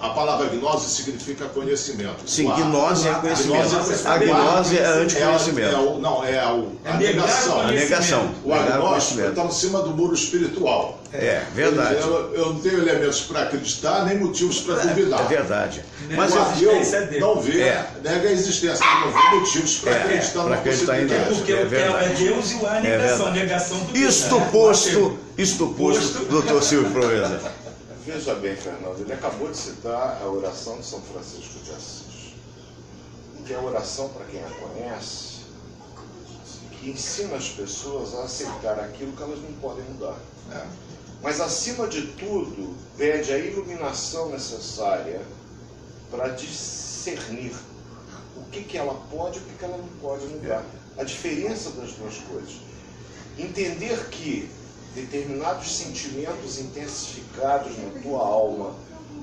A palavra gnose significa conhecimento. Sim, gnose é conhecimento. A gnose é anticonhecimento. A negação. A negação. O agnóstico está em cima do muro espiritual. Verdade. Eu não tenho elementos para acreditar, nem motivos para duvidar. É verdade. Mas o ateu não vê, nega a existência, não vê motivos para acreditar na possibilidade. Porque o Theo é Deus e o A é negação do Deus. Isto posto, doutor Silvio Proença. Veja bem, Fernando, ele acabou de citar a oração de São Francisco de Assis, que é a oração, para quem a conhece, que ensina as pessoas a aceitar aquilo que elas não podem mudar. Mas, acima de tudo, pede a iluminação necessária para discernir o que ela pode e o que ela não pode mudar. A diferença das duas coisas. Entender que determinados sentimentos intensificados na tua alma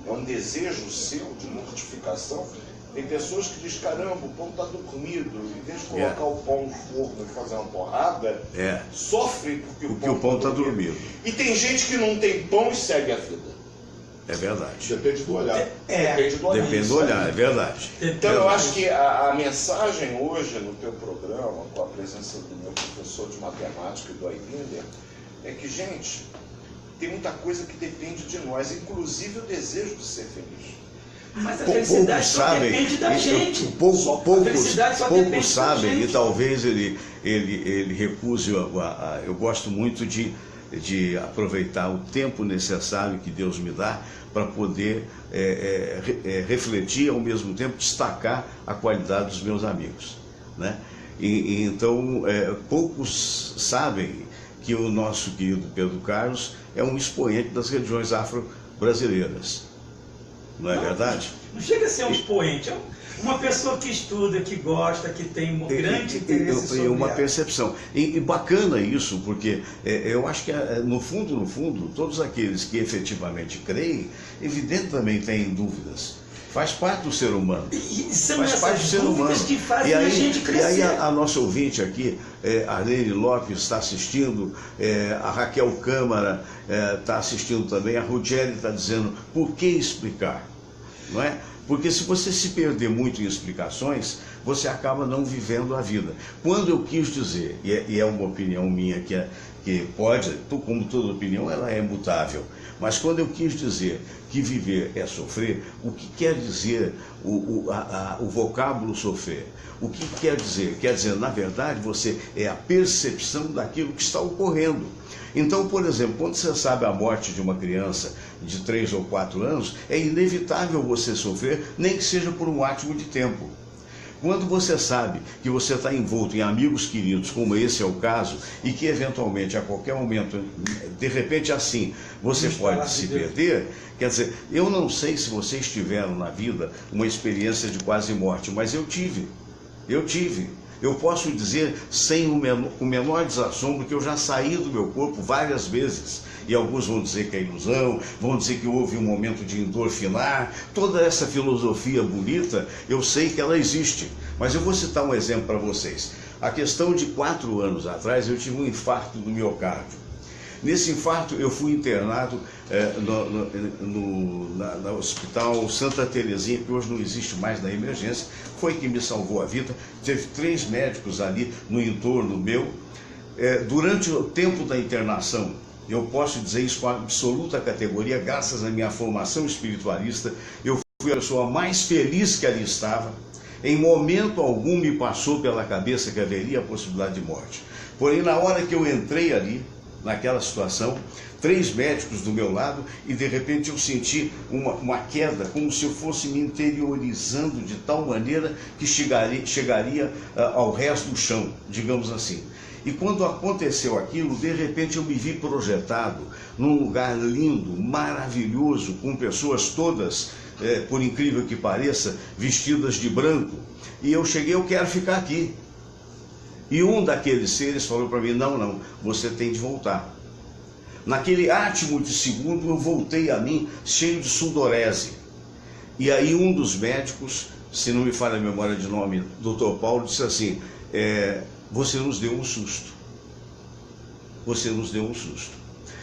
é um desejo seu de mortificação. Tem pessoas que dizem, caramba, o pão está dormido, em vez de colocar o pão no forno e fazer uma porrada, sofre porque o pão está dormido. E tem gente que não tem pão e segue a vida. É verdade. Depende do olhar. Depende do olhar, é verdade. Então eu acho que a mensagem hoje no teu programa, com a presença do meu professor de matemática e do Aibinder, é que, gente, tem muita coisa que depende de nós, inclusive o desejo de ser feliz. Mas a felicidade só depende da gente. Poucos sabem, e talvez ele recuse. Eu gosto muito de aproveitar o tempo necessário que Deus me dá para poder refletir e, ao mesmo tempo, destacar a qualidade dos meus amigos, né? Então, poucos sabem que o nosso querido Pedro Carlos é um expoente das religiões brasileiras. Não é verdade? Não chega a ser um expoente, é uma pessoa que estuda, que gosta, que tem um grande interesse sobre uma ela. percepção. E bacana isso, porque eu acho que, no fundo, todos aqueles que efetivamente creem, evidentemente têm dúvidas. Faz parte do ser humano. E são Faz parte do essas ser humano. dúvidas que fazem a gente crescer. E aí a nossa ouvinte aqui, a Arlene Lopes está assistindo, a Raquel Câmara está assistindo também, a Rudiele está dizendo, por que explicar? Não é? Porque se você se perder muito em explicações, você acaba não vivendo a vida. Quando eu quis dizer, e é uma opinião minha que pode, como toda opinião, ela é mutável, mas quando eu quis dizer que viver é sofrer, o que quer dizer o vocábulo sofrer? O que quer dizer? Quer dizer, na verdade, você é a percepção daquilo que está ocorrendo. Então, por exemplo, quando você sabe a morte de uma criança de 3 ou 4 anos, é inevitável você sofrer, nem que seja por um átimo de tempo. Quando você sabe que você está envolto em amigos queridos, como esse é o caso, e que eventualmente, a qualquer momento, de repente assim, você pode se perder, quer dizer, eu não sei se vocês tiveram na vida uma experiência de quase morte, mas eu tive. Eu posso dizer, sem o menor desassombro, que eu já saí do meu corpo várias vezes. E alguns vão dizer que é ilusão, vão dizer que houve um momento de endorfinar. Toda essa filosofia bonita, eu sei que ela existe. Mas eu vou citar um exemplo para vocês. A questão de 4 anos atrás, eu tive um infarto do miocárdio. Nesse infarto, eu fui internado no Hospital Santa Terezinha, que hoje não existe mais na emergência. Foi que me salvou a vida. Teve 3 médicos ali no entorno meu. Durante o tempo da internação, eu posso dizer isso com absoluta categoria, graças à minha formação espiritualista, eu fui a pessoa mais feliz que ali estava. Em momento algum me passou pela cabeça que haveria a possibilidade de morte. Porém, na hora que eu entrei ali, naquela situação, 3 médicos do meu lado, e de repente eu senti uma queda, como se eu fosse me interiorizando de tal maneira que chegaria ao resto do chão, digamos assim. E quando aconteceu aquilo, de repente eu me vi projetado num lugar lindo, maravilhoso, com pessoas todas, por incrível que pareça, vestidas de branco. E eu cheguei, eu quero ficar aqui. E um daqueles seres falou para mim, não, você tem de voltar. Naquele átimo de segundo eu voltei a mim cheio de sudorese. E aí um dos médicos, se não me falha a memória de nome, Dr. Paulo, disse assim, você nos deu um susto. Você nos deu um susto.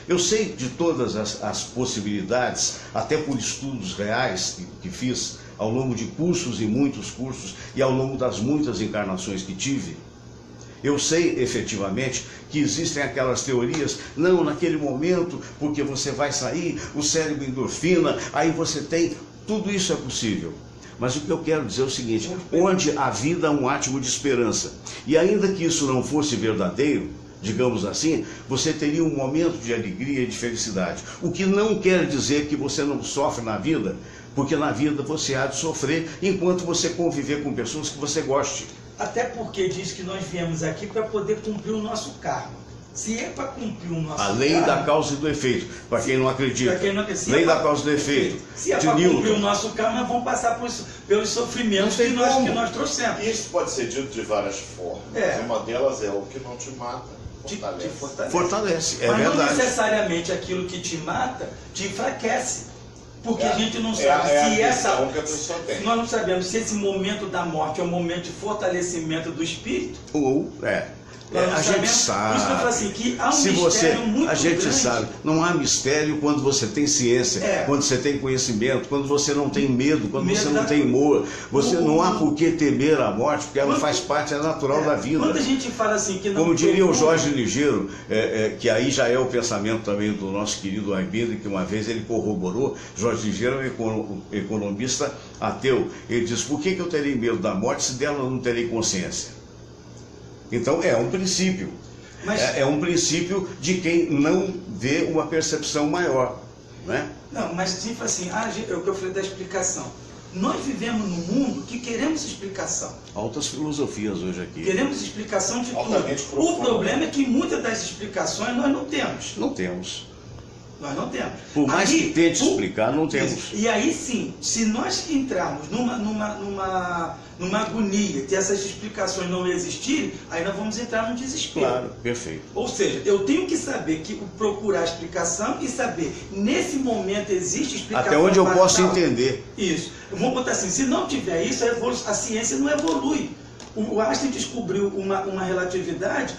Eu sei de todas as possibilidades, até por estudos reais que fiz ao longo de cursos e muitos cursos, e ao longo das muitas encarnações que tive. Eu sei efetivamente que existem aquelas teorias, não, naquele momento, porque você vai sair, o cérebro endorfina, aí você tem, tudo isso é possível. Mas o que eu quero dizer é o seguinte, onde a vida é um átimo de esperança, e ainda que isso não fosse verdadeiro, digamos assim, você teria um momento de alegria e de felicidade. O que não quer dizer que você não sofre na vida, porque na vida você há de sofrer enquanto você conviver com pessoas que você goste. Até porque diz que nós viemos aqui para poder cumprir o nosso karma. Se é para cumprir o nosso karma... A lei da causa e do efeito, para quem não acredita. Lei da causa e do efeito. Se é para cumprir o nosso karma, nós vamos passar pelos sofrimentos que nós trouxemos. Isso pode ser dito de várias formas. Uma delas é o que não te mata, fortalece. Fortalece, é mas verdade. Mas não necessariamente aquilo que te mata te enfraquece. Porque a gente não sabe se essa... que a pessoa tem. Nós não sabemos se esse momento da morte é um momento de fortalecimento do espírito. Ou, a gente sabe. Por isso que eu falo assim, que há um se mistério muito a gente grande. sabe. Não há mistério quando você tem ciência, quando você tem conhecimento, quando você não tem medo, quando você não tem temor. Você não há por que temer a morte, porque ela faz parte, é natural da vida. Quando a gente fala assim que não... Como diria o Jorge Ligeiro, que aí já é o pensamento também do nosso querido Aibindo, que uma vez ele corroborou. Jorge Ligeiro é um economista ateu. Ele diz, por que eu terei medo da morte se dela eu não terei consciência? Então é um princípio, é um princípio de quem não vê uma percepção maior, né? Não, mas tipo assim, é o que eu falei da explicação. Nós vivemos num mundo que queremos explicação. Altas filosofias hoje aqui. Queremos explicação de altamente tudo. profundo. O problema é que muitas das explicações nós não temos. Não temos. Nós não temos. Por mais Aí, que tente explicar, não temos. Isso. E aí sim, se nós entrarmos numa agonia que essas explicações não existirem, aí nós vamos entrar no desespero. Claro, perfeito. Ou seja, eu tenho que saber, procurar explicação e saber, nesse momento existe explicação. Até onde eu para posso tal. entender. Isso. Vamos botar assim, se não tiver isso, a ciência não evolui. O Einstein descobriu uma relatividade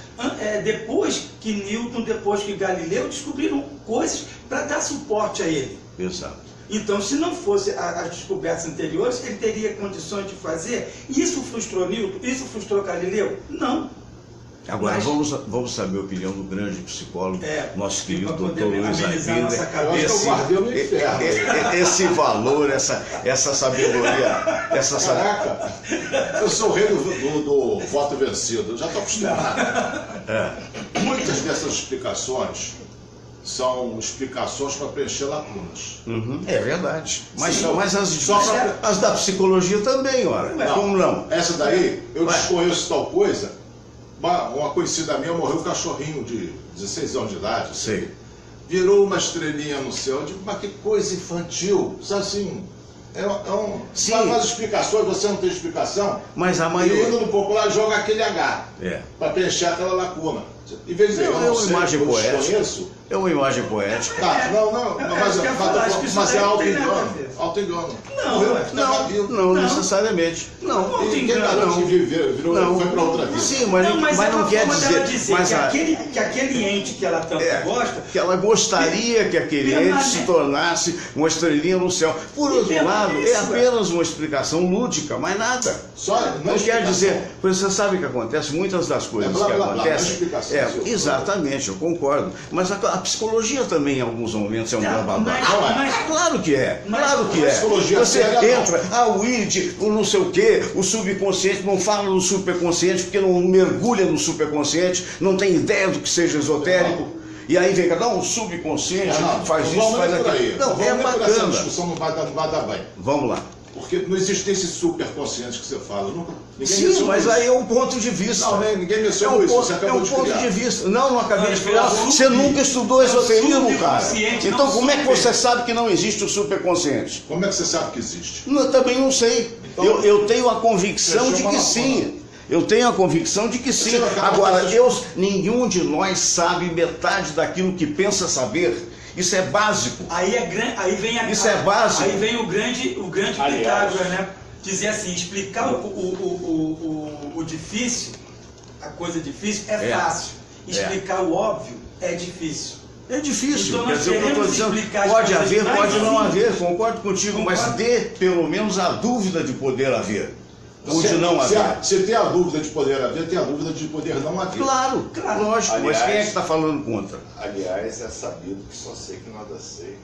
depois que Newton, depois que Galileu descobriram coisas para dar suporte a ele. Exato. Então, se não fosse as descobertas anteriores, ele teria condições de fazer. Isso frustrou Newton? Isso frustrou Galileu? Não. Agora, Mas- vamos saber a opinião do grande psicólogo, nosso querido para poder doutor Luiz amenizar a nossa Aguirre. cabeça. Eu acho que eu guardei no inferno. Esse valor, essa sabedoria, Caraca, eu sou o rei do voto vencido, eu já estou acostumado. Muitas dessas explicações são explicações para preencher lacunas. É verdade. Mas, Sim, mas só pra- as da psicologia também, ora. Como não? Essa daí, eu Vai. desconheço tal coisa. Uma conhecida minha morreu um cachorrinho de 16 anos de idade. Sei. Virou uma estrelinha no céu. Eu digo, mas que coisa infantil. Sabe assim, Sim. faz explicações, você não tem explicação. Mas a E maioria. indo no popular joga aquele H para preencher aquela lacuna. Em vez de dizer, eu não sei, eu desconheço. É uma imagem poética. Tá, não, mas, eu ia falar, acho que isso mas é daí não tem nada a auto-engano. ver. Auto-engano. Não, Morreu, ué. tava vivo. Não necessariamente. Não. Não, E quem auto-engano, garante que virou, Não. foi para outra vida? Sim, mas é não uma quer forma dela dizer. Mas que aquele ente que ela tanto gosta, que ela gostaria que aquele ente permanece. se tornasse uma estrelinha no céu. Por E outro lado, é permanece, apenas uma explicação lúdica, mais nada. Só, Não quer dizer, você sabe o que acontece? Muitas das coisas É blá, que blá, blá, acontecem. não é explicação, senhor. Exatamente, eu concordo. Mas a psicologia também, em alguns momentos, é um blá blá blá. mas- Claro que é, mas- claro que a é. psicologia Você séria, não. entra, o id, o não sei o quê, o subconsciente, não fala do superconsciente, porque não mergulha no superconsciente, não tem ideia do que seja esotérico. E aí vem cada um subconsciente, faz não isso, vamos faz nem por aí. aquilo. Não, Vamos é nem por essa bacana. discussão não vai dar bem. Vamos lá. Porque não existe esse superconsciente que você fala. Ninguém Sim, mencionou mas isso. aí é um ponto de vista. Não, ninguém mencionou isso, você acabou é um de ponto criar. de vista. Não acabei Não, de criar. é o Você nunca estudou esoterismo, cara. subconsciente, Então não como é que super. você sabe que não existe o superconsciente? Como é que você sabe que existe? Eu também não sei. Então, eu tenho a convicção fechou de uma que lacuna. sim. Eu tenho a convicção de que sim. Você acaba Agora, fazendo- nenhum de nós sabe metade daquilo que pensa saber. Isso é básico. aí vem Isso é básico. Aí vem o grande Aliás. Pitágoras, né? Dizer assim, explicar o difícil, a coisa difícil é fácil. Explicar o óbvio é difícil. É difícil, Então, quer nós dizer, o que eu estou queremos dizendo, explicar as pode coisas haver, mais pode não simples. haver, concordo contigo, mas Concordo. dê pelo menos a dúvida de poder haver, ou de não haver. Se tem a dúvida de poder haver, tem a dúvida de poder não haver. Claro, lógico, mas Aliás- quem é que está falando contra? Aliás, é sabido que só sei que nada sei.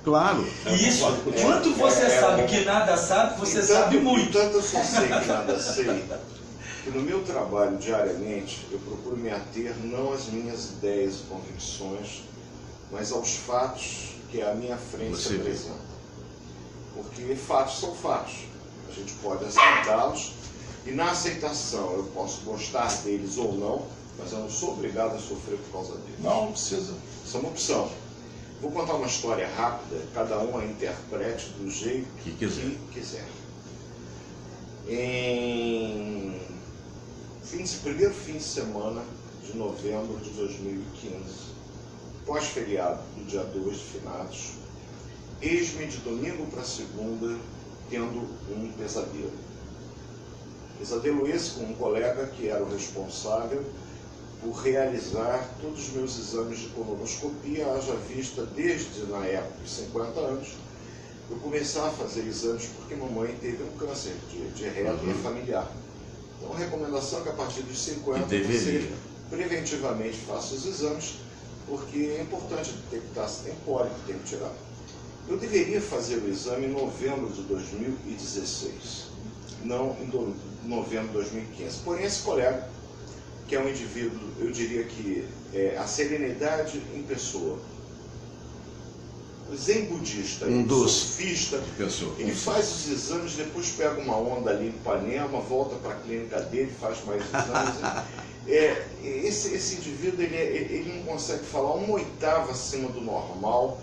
Claro. E isso, concordo contigo. quanto você sabe que nada sabe, você sabe muito. Tanto eu só sei que nada sei, que no meu trabalho diariamente eu procuro me ater não às minhas ideias e convicções, mas aos fatos que à minha frente Você se vê. apresentam. Porque fatos são fatos. A gente pode aceitá-los e na aceitação eu posso gostar deles ou não, mas eu não sou obrigado a sofrer por causa deles. Não precisa. Isso é uma opção. Vou contar uma história rápida, cada um a interprete do jeito Que quiser. quiser. Em primeiro fim de semana de novembro de 2015, pós-feriado do dia 2 de finados, eis-me de domingo para segunda tendo um pesadelo. Pesadelo esse com um colega que era o responsável por realizar todos os meus exames de colonoscopia, haja vista desde na época de 50 anos, eu começar a fazer exames porque mamãe teve um câncer de reto e é familiar. Então a recomendação é que a partir dos 50 você preventivamente faça os exames, porque é importante detectar se tem pólipo, tem que tirar. Eu deveria fazer o exame em novembro de 2016, não em novembro de 2015. Porém, esse colega, que é um indivíduo, eu diria que é a serenidade em pessoa, zen budista, sofista. Ele faz os exames, depois pega uma onda ali em Ipanema, volta para a clínica dele, faz mais exames. Esse indivíduo ele não consegue falar uma oitava acima do normal.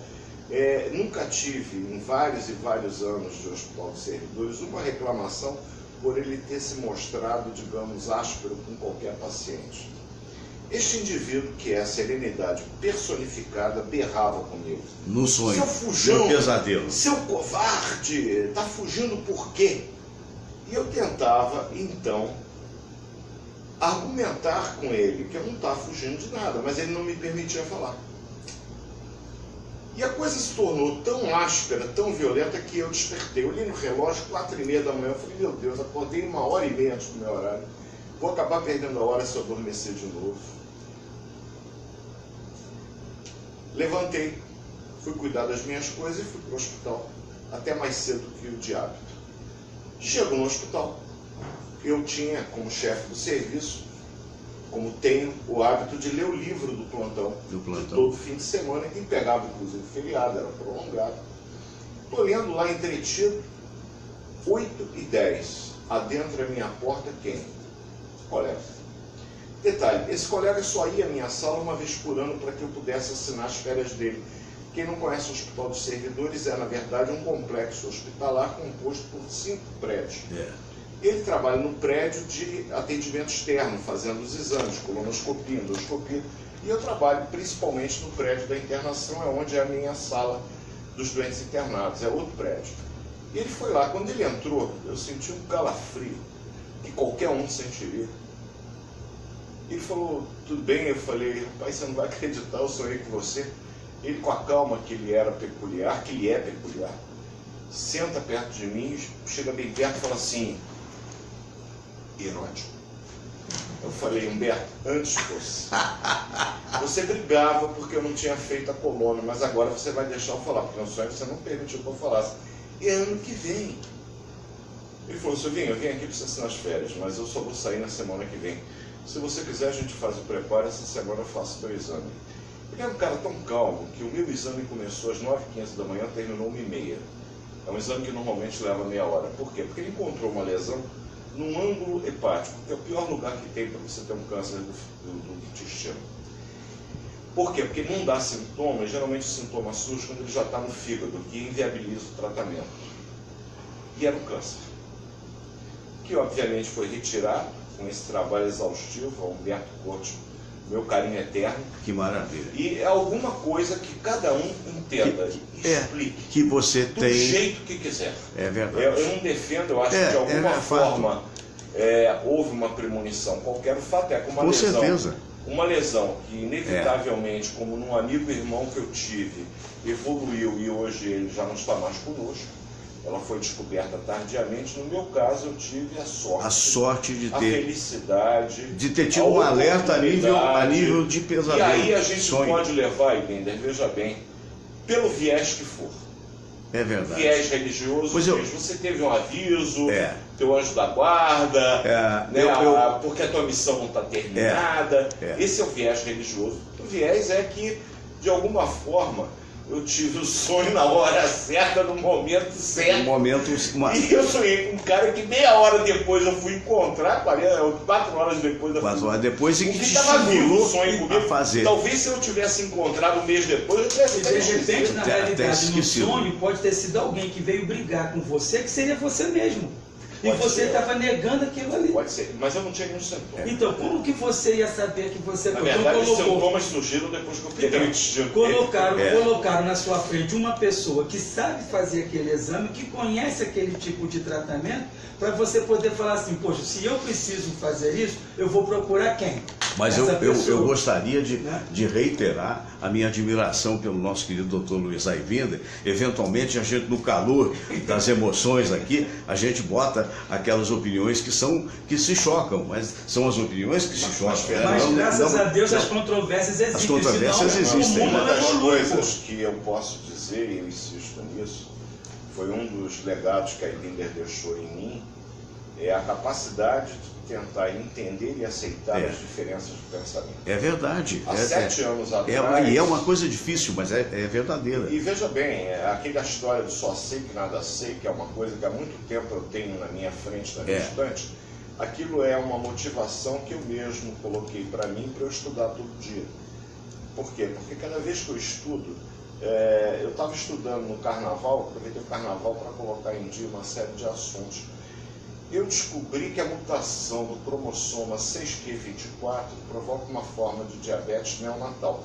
Nunca tive, em vários e vários anos de Hospital de Servidores, uma reclamação por ele ter se mostrado, digamos, áspero com qualquer paciente. Este indivíduo, que é a serenidade personificada, berrava comigo. No sonho, seu fujão, no pesadelo. Seu covarde, está fugindo por quê? E eu tentava, então, argumentar com ele que eu não estava fugindo de nada, mas ele não me permitia falar. E a coisa se tornou tão áspera, tão violenta, que eu despertei. Eu olhei no relógio, 4h30 da manhã, eu falei, meu Deus, acordei 1h30 antes do meu horário. Vou acabar perdendo a hora se eu adormecer de novo. Levantei, fui cuidar das minhas coisas e fui para o hospital, até mais cedo que o de hábito. Chego no hospital, eu tinha como chefe do serviço, como tenho o hábito de ler o livro do plantão, todo fim de semana, que pegava inclusive feriado, era prolongado. Estou lendo lá entretido, 8h10, adentra a minha porta quem? Colega. Detalhe, esse colega só ia à minha sala uma vez por ano para que eu pudesse assinar as férias dele. Quem não conhece o Hospital dos Servidores na verdade, um complexo hospitalar composto por 5 prédios. Ele trabalha no prédio de atendimento externo, fazendo os exames, colonoscopia, endoscopia, e eu trabalho principalmente no prédio da internação, é onde é a minha sala dos doentes internados, é outro prédio. E ele foi lá, quando ele entrou, eu senti um calafrio, que qualquer um sentiria. Ele falou, tudo bem? Eu falei, rapaz, você não vai acreditar, eu sonhei com você. Ele, com a calma que ele era peculiar, que ele é peculiar, senta perto de mim, chega bem perto e fala assim, erótico. Eu falei, Humberto, antes fosse. Você brigava porque eu não tinha feito a colônia, mas agora você vai deixar eu falar, porque no sonho você não permitiu que eu falasse. E é ano que vem. Ele falou, Silvinho, eu vim aqui para você assinar as férias, mas eu só vou sair na semana que vem. Se você quiser, a gente faz o preparo, essa semana eu faço o teu exame. Ele era um cara tão calmo que o meu exame começou às 9h15 da manhã, terminou 1h30. É um exame que normalmente leva meia hora. Por quê? Porque ele encontrou uma lesão num ângulo hepático, que é o pior lugar que tem para você ter um câncer do intestino. Por quê? Porque ele não dá sintomas, geralmente o sintoma surge quando ele já está no fígado, que inviabiliza o tratamento. E era um câncer, que obviamente foi retirado com esse trabalho exaustivo, ao Humberto Couto, meu carinho eterno. Que maravilha. E é alguma coisa que cada um entenda e explique. Que você do tem... jeito que quiser. É verdade. Eu não defendo, eu acho que de alguma forma houve uma premonição qualquer. O fato é que uma lesão... certeza. Uma lesão que inevitavelmente, como num amigo irmão que eu tive, evoluiu e hoje ele já não está mais conosco. Ela foi descoberta tardiamente. No meu caso, eu tive a sorte de ter, a felicidade, de ter tido um alerta a nível de pesadelo. E aí a gente pode levar, Ibender, veja bem, pelo viés que for. É verdade. Viés religioso, você teve um aviso, teu anjo da guarda, porque a tua missão não está terminada. Esse é o viés religioso. O viés é que, de alguma forma, eu tive o sonho na hora certa, no momento certo. E eu sonhei com um cara que meia hora depois eu fui encontrar, 4 horas depois eu fui. 4 horas depois, e que estava vivo o sonho comigo. A fazer. Talvez se eu tivesse encontrado um mês depois, eu tivesse feito. De repente, na realidade, no esquecido. sonho, pode ter sido alguém que veio brigar com você, que seria você mesmo. E Pode você ser. estava negando aquilo ali. Pode ser, mas eu não tinha nenhum sintoma. Então, como que você ia saber que você... Na verdade, os sintomas surgiram depois que eu peguei o intestino. Colocaram na sua frente uma pessoa que sabe fazer aquele exame, que conhece aquele tipo de tratamento, para você poder falar assim, poxa, se eu preciso fazer isso, eu vou procurar quem? Mas eu gostaria de reiterar a minha admiração pelo nosso querido Dr. Luiz Ayvinder. Eventualmente, a gente, no calor das emoções aqui, a gente bota aquelas opiniões que se chocam, mas são as opiniões que se chocam. Mas graças a Deus as controvérsias existem. As controvérsias existem. Uma das coisas que eu posso dizer, e eu insisto nisso, foi um dos legados que a Ayvinder deixou em mim, é a capacidade de tentar entender e aceitar as diferenças do pensamento. É verdade. Há 7 anos atrás... E é uma coisa difícil, mas é verdadeira. E veja bem, aquela história do só sei que nada sei, que é uma coisa que há muito tempo eu tenho na minha frente, na minha estante, aquilo é uma motivação que eu mesmo coloquei para mim, para eu estudar todo dia. Por quê? Porque cada vez que eu estudo, eu estava estudando no carnaval, aproveitei o carnaval para colocar em dia uma série de assuntos. Eu descobri que a mutação do cromossoma 6q24 provoca uma forma de diabetes neonatal.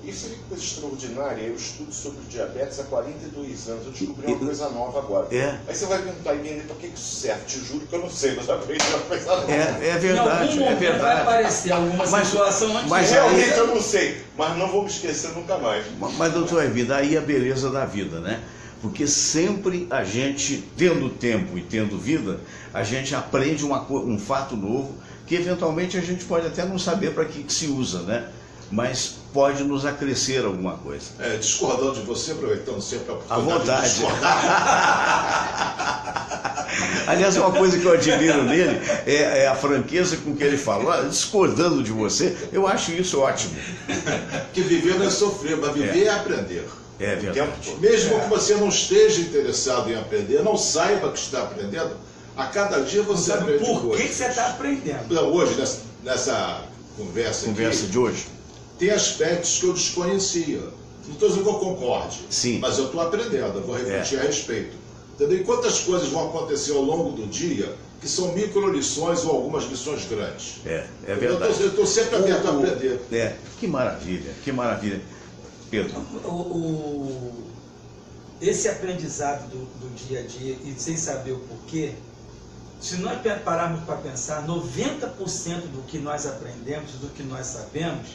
Isso é uma coisa extraordinária. Eu estudo sobre diabetes há 42 anos. Eu descobri uma coisa nova agora. Aí você vai perguntar, para que isso serve? Te juro que eu não sei, mas aprendi uma coisa nova. É verdade, é verdade. Vai aparecer alguma situação antes. Mas realmente eu não sei, mas não vou me esquecer nunca mais. Mas, doutor Hermida, aí a beleza da vida, né? Porque sempre a gente, tendo tempo e tendo vida, a gente aprende um fato novo que eventualmente a gente pode até não saber para que se usa, né? Mas pode nos acrescer alguma coisa. Discordando de você, aproveitando sempre a à oportunidade de vontade. Aliás, uma coisa que eu admiro nele é a franqueza com que ele fala. Discordando de você, eu acho isso ótimo. Que viver não é sofrer, mas viver é aprender. É verdade. Mesmo que você não esteja interessado em aprender, não saiba que está aprendendo, a cada dia você aprende coisas. Por que você está aprendendo? Hoje, nessa conversa aqui, de hoje, tem aspectos que eu desconhecia. Não estou dizendo que eu concorde, sim, mas eu estou aprendendo, eu vou refletir a respeito. Entendeu? E quantas coisas vão acontecer ao longo do dia que são micro-lições ou algumas lições grandes. É verdade. Eu estou sempre aberto a aprender. Que maravilha, que maravilha. Pedro. Esse aprendizado do dia a dia, e sem saber o porquê, se nós pararmos para pensar, 90% do que nós aprendemos, do que nós sabemos,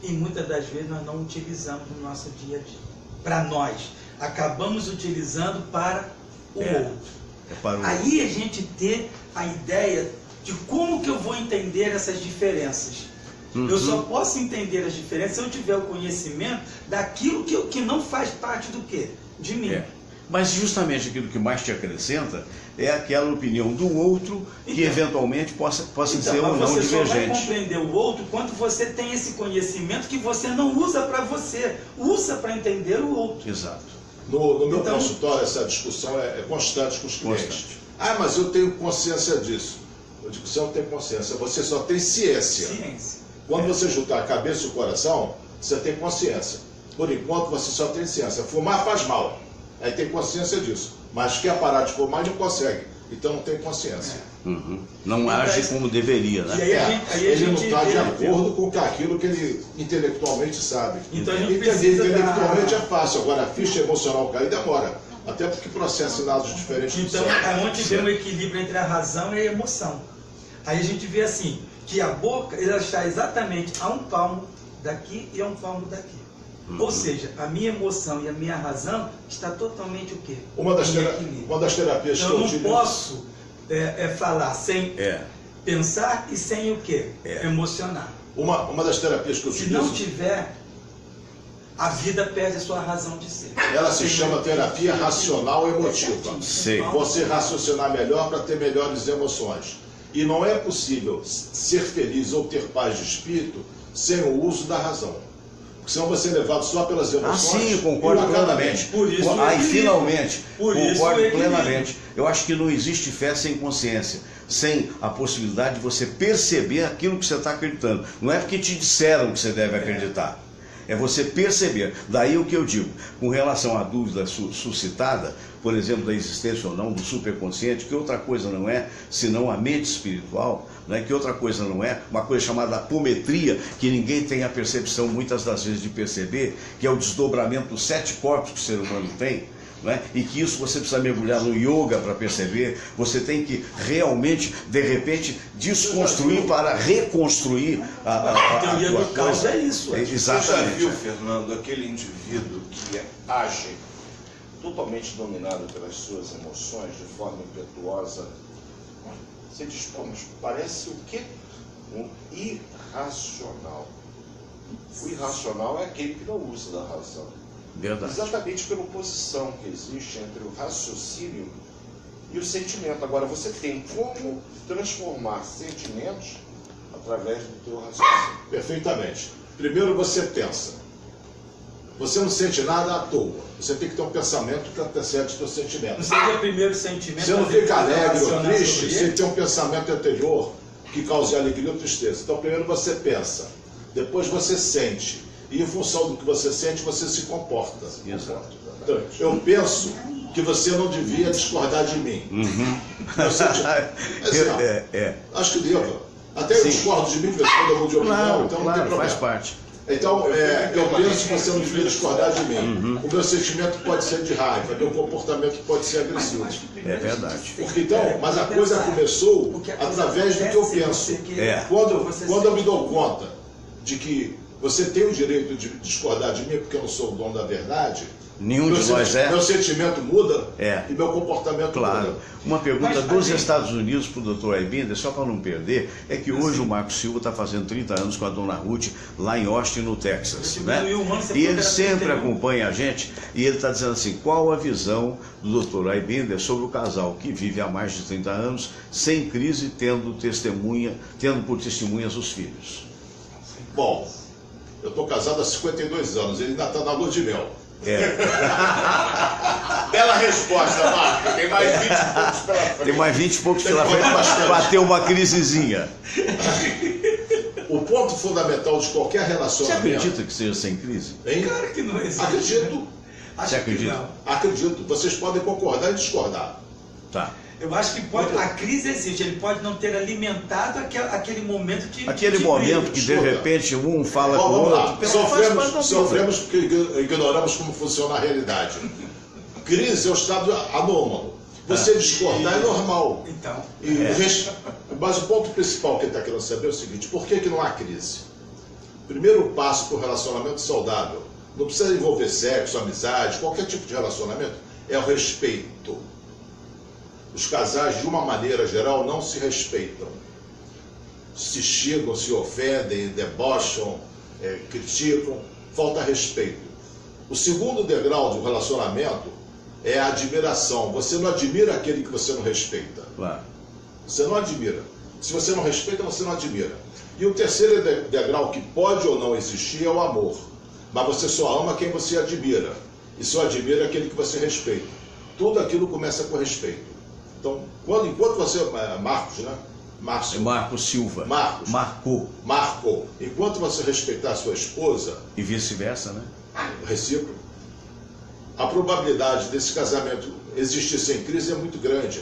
e muitas das vezes nós não utilizamos no nosso dia a dia. Para nós, acabamos utilizando para o outro. Aí a gente ter a ideia de como que eu vou entender essas diferenças. Eu só posso entender as diferenças se eu tiver o conhecimento daquilo que não faz parte do quê? De mim. Mas justamente aquilo que mais te acrescenta é aquela opinião do outro que eventualmente possa ser ou não divergente. Você só vai compreender o outro quando você tem esse conhecimento que você não usa para você, usa para entender o outro. Exato. No meu consultório, essa discussão é constante com os clientes. Mas eu tenho consciência disso. Eu digo, você não tem consciência, você só tem ciência. Quando você juntar a cabeça e o coração, você tem consciência. Por enquanto, você só tem ciência. Fumar faz mal. Aí tem consciência disso. Mas quer parar de fumar e não consegue. Então não tem consciência. Não age como deveria, né? Ele não está de acordo com aquilo que ele intelectualmente sabe. Então a gente entender intelectualmente é fácil. Agora a ficha emocional cair demora. Até porque processa dados diferentes. Então é onde vem um equilíbrio entre a razão e a emoção. Aí a gente vê assim, que a boca ela está exatamente a um palmo daqui e a um palmo daqui. Ou seja, a minha emoção e a minha razão está totalmente o quê? Uma das terapias que eu não posso falar sem pensar e sem o quê? Emocionar. Uma das terapias que eu utilizo... Se não tiver, a vida perde a sua razão de ser. Ela se chama terapia racional emotiva. Você raciocinar melhor para ter melhores emoções. E não é possível ser feliz ou ter paz de espírito sem o uso da razão. Porque senão você é levado só pelas emoções. Sim, eu concordo plenamente. Por isso finalmente, concordo plenamente. Eu acho que não existe fé sem consciência, sem a possibilidade de você perceber aquilo que você está acreditando. Não é porque te disseram que você deve acreditar. É você perceber. Daí o que eu digo, com relação à dúvida suscitada, por exemplo, da existência ou não do superconsciente, que outra coisa não é, senão a mente espiritual, né? Que outra coisa não é, uma coisa chamada apometria, que ninguém tem a percepção muitas das vezes de perceber, que é o desdobramento dos 7 corpos que o ser humano tem. Né? E que isso você precisa mergulhar no yoga para perceber, você tem que realmente, de repente, desconstruir para reconstruir a teoria do caos é isso. Exatamente. Você já viu, Fernando, aquele indivíduo que age totalmente dominado pelas suas emoções, de forma impetuosa? Você diz, pô, mas parece o quê? Um irracional. O irracional é aquele que não usa da razão. Verdade. Exatamente pela oposição que existe entre o raciocínio e o sentimento. Agora, você tem como transformar sentimentos através do teu raciocínio. Perfeitamente. Primeiro você pensa. Você não sente nada à toa. Você tem que ter um pensamento que antecede o teu sentimento. Não seria o primeiro sentimento. Você não fica alegre ou racionar triste sobre sem ele? ter um pensamento anterior que cause alegria ou tristeza. Então, primeiro você pensa, depois você sente. E em função do que você sente, você se comporta. Exato. Então, eu penso que você não devia discordar de mim. Eu senti- Acho que deva. Até eu Sim. discordo de mim, de vez em quando eu mudo de opinião, Claro, então não tem claro, problema. faz parte. Então, eu penso que você não devia discordar de mim. O meu sentimento pode ser de raiva, meu comportamento pode ser agressivo. Mas eu acho que primeiro É verdade. a gente tem Porque que, então, mas a pensar. coisa começou Porque a coisa através do que eu acontece, penso. você que- É. Quando você eu me sente. dou conta de que você tem o direito de discordar de mim, porque eu não sou o dono da verdade, Nenhum meu de nós é. meu sentimento muda É. e meu comportamento Claro. muda. Uma pergunta Mas, dos gente- Estados Unidos para o doutor Aibinder, só para não perder, é que hoje o Marcos Silva está fazendo 30 anos com a dona Ruth lá em Austin, no Texas. Eu Né? diminuí um ano, você E falou ele que era sempre 31. acompanha a gente e ele está dizendo assim, qual a visão do doutor Aibinder sobre o casal que vive há mais de 30 anos, sem crise, tendo por testemunhas os filhos. Bom, eu estou casado há 52 anos, ele ainda está na lua de mel. É, Bela resposta, Marco. Tem mais 20 pontos pela frente. tem mais 20 e poucos pela Tem frente bastante. para ter uma crisezinha. O ponto fundamental de qualquer Você relacionamento... acredita que seja sem crise? Hein? Claro que não existe. Acredito, Acho Você que acredita? não. acredito. Vocês podem concordar e discordar. Tá. Eu acho que pode, a crise existe, ele pode não ter alimentado aquele momento de Aquele de momento brilho. que de Escuta. repente um fala com o Vamos lá. outro. faz parte da vida. Sofremos porque ignoramos como funciona a realidade. Crise é o estado anômalo. Você discordar é normal. Então, Mas o ponto principal que ele está querendo saber é o seguinte: por que não há crise? Primeiro passo para o relacionamento saudável, não precisa envolver sexo, amizade, qualquer tipo de relacionamento, é o respeito. Os casais, de uma maneira geral, não se respeitam. Se xingam, se ofendem, debocham, criticam, falta respeito. O segundo degrau do relacionamento é a admiração. Você não admira aquele que você não respeita. Claro. Você não admira. Se você não respeita, você não admira. E o terceiro degrau que pode ou não existir é o amor. Mas você só ama quem você admira. E só admira aquele que você respeita. Tudo aquilo começa com respeito. Então, enquanto você... Marcos, né? Marcos Silva. Marcos. Marcou. Enquanto você respeitar a sua esposa, E vice-versa, né? recíproco, a probabilidade desse casamento existir sem crise é muito grande.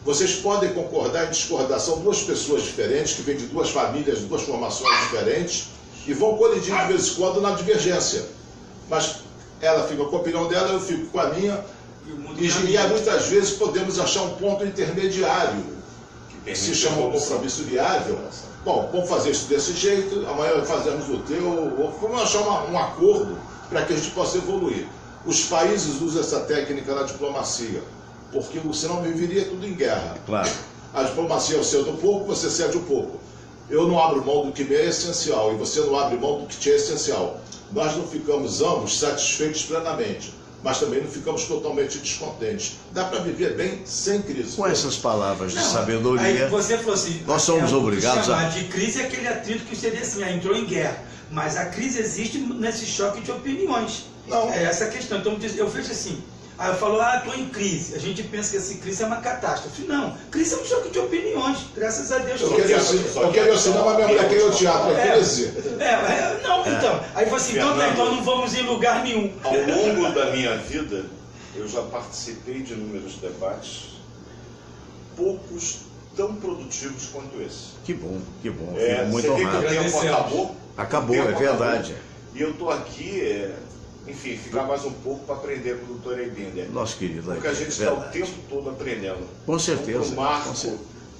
Vocês podem concordar e discordar. São duas pessoas diferentes, que vêm de duas famílias, duas formações diferentes, e vão colidir de vez em quando na divergência. Mas ela fica com a opinião dela, eu fico com a minha, e muitas vezes podemos achar um ponto intermediário, que se chama um compromisso viável. Bom, vamos fazer isso desse jeito, amanhã fazemos o teu, ou vamos achar um acordo para que a gente possa evoluir. Os países usam essa técnica na diplomacia, porque senão viveria tudo em guerra. Claro. A diplomacia eu cedo um pouco, você cede um pouco. Eu não abro mão do que me é essencial e você não abre mão do que te é essencial. Nós não ficamos ambos satisfeitos plenamente, mas também não ficamos totalmente descontentes. Dá para viver bem sem crise. Com essas palavras de Não, sabedoria, aí você falou assim, nós somos obrigados chamar a... de crise é aquele atrito que seria assim, entrou em guerra. Mas a crise existe nesse choque de opiniões. Não. É essa a questão. Então eu vejo assim, aí eu falo, estou em crise. A gente pensa que essa crise é uma catástrofe. Não, crise é um choque de opiniões. Graças a Deus. Eu queria ir ao cinema, mas minha mulher queria ir ao teatro. Então. Aí eu falei assim, então não vamos em lugar nenhum. Ao longo da minha vida, eu já participei de inúmeros debates, poucos tão produtivos quanto esse. Que bom, fico Você muito vê que o honrado. tempo acabou. Acabou, O tempo é verdade. acabou. E eu estou aqui, enfim, ficar mais um pouco para aprender com o Dr. Aibinder. Nosso querido Porque a Aibinder, gente está o verdade. tempo todo aprendendo. Com certeza. Então, pro Marco,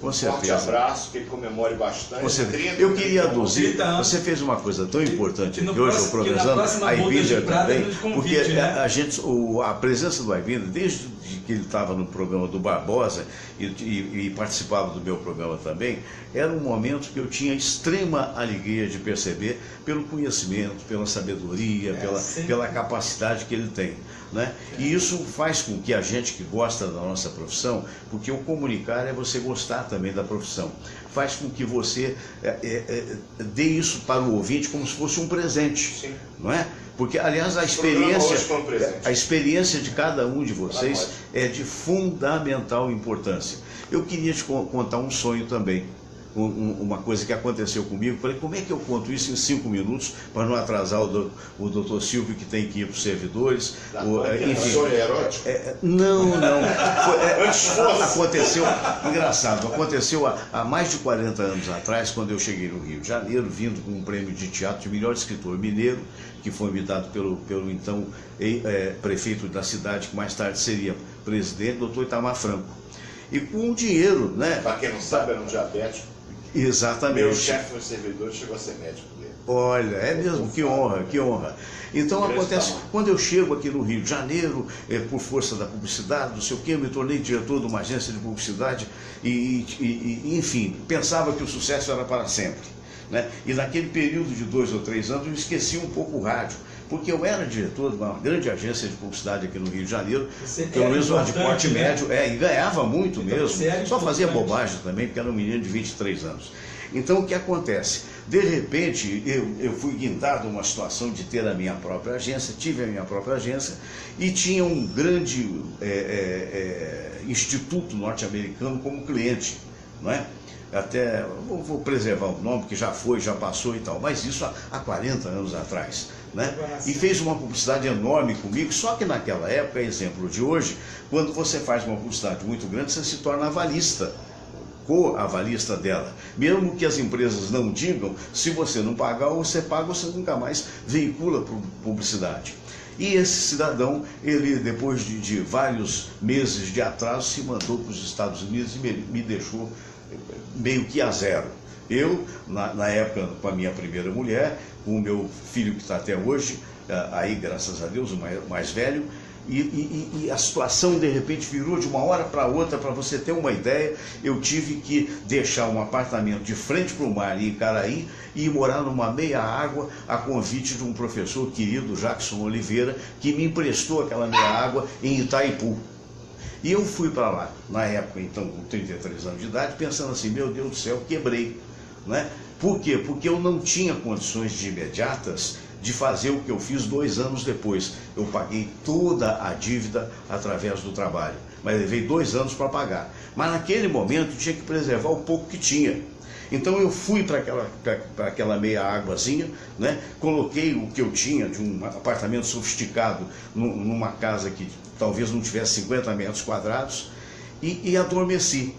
com um forte certeza. abraço, que ele comemore bastante. Com certeza. 30, Eu queria 31. aduzir, 30 anos. você fez uma coisa tão importante que no que hoje eu próximo- que na programando, próxima a boda de Aibinder prata também, nos convide, porque né? a presença do Aibinder, desde que ele estava no programa do Barbosa e participava do meu programa também, era um momento que eu tinha extrema alegria de perceber pelo conhecimento, pela sabedoria, pela capacidade que ele tem, né? E isso faz com que a gente que gosta da nossa profissão, porque o comunicar é você gostar também da profissão, faz com que você dê isso para o ouvinte como se fosse um presente, Sim. não é? Porque, aliás, a experiência de cada um de vocês é de fundamental importância. Eu queria te contar um sonho também, uma coisa que aconteceu comigo. Falei, como é que eu conto isso em 5 minutos para não atrasar o doutor Silvio, que tem que ir para os servidores? Enfim. Sonho erótico? Não. Aconteceu, engraçado, aconteceu há mais de 40 anos atrás, quando eu cheguei no Rio de Janeiro, vindo com um prêmio de teatro de melhor escritor mineiro, que foi me dado pelo então prefeito da cidade, que mais tarde seria presidente, doutor Itamar Franco. E com o dinheiro, né? Para quem não sabe, era um diabético. Exatamente. Meu chefe no servidor chegou a ser médico dele. Olha, é mesmo, que honra, que honra. Então acontece, quando eu chego aqui no Rio de Janeiro, por força da publicidade, não sei o quê, eu me tornei diretor de uma agência de publicidade enfim, pensava que o sucesso era para sempre, né? E naquele período de 2 ou 3 anos eu esqueci um pouco o rádio, porque eu era diretor de uma grande agência de publicidade aqui no Rio de Janeiro, pelo menos de porte médio, e ganhava muito mesmo, só fazia bobagem também, porque era um menino de 23 anos. Então o que acontece? De repente eu fui guindado a uma situação de ter a minha própria agência, tive a minha própria agência e tinha um grande instituto norte-americano como cliente, não é? Até, vou preservar o nome, que já foi, já passou e tal, mas isso há 40 anos atrás, né? E fez uma publicidade enorme comigo, só que naquela época, exemplo de hoje, quando você faz uma publicidade muito grande, você se torna avalista, co-avalista dela. Mesmo que as empresas não digam, se você não pagar, ou você paga, você nunca mais veicula publicidade. E esse cidadão, ele depois de vários meses de atraso, se mandou para os Estados Unidos e me deixou meio que a zero. Eu, na época, com a minha primeira mulher, com o meu filho que está até hoje, aí graças a Deus, o mais velho, e a situação de repente virou de uma hora para outra. Para você ter uma ideia, eu tive que deixar um apartamento de frente para o mar em Icaraí e ir morar numa meia água a convite de um professor querido, Jackson Oliveira, que me emprestou aquela meia água em Itaipu. E eu fui para lá, na época, então, com 33 anos de idade, pensando assim, meu Deus do céu, quebrei, né? Por quê? Porque eu não tinha condições de imediatas de fazer o que eu fiz 2 anos depois. Eu paguei toda a dívida através do trabalho, mas levei 2 anos para pagar. Mas naquele momento tinha que preservar o pouco que tinha. Então eu fui para aquela meia águazinha, né? Coloquei o que eu tinha de um apartamento sofisticado numa casa que talvez não tivesse 50 metros quadrados e adormeci.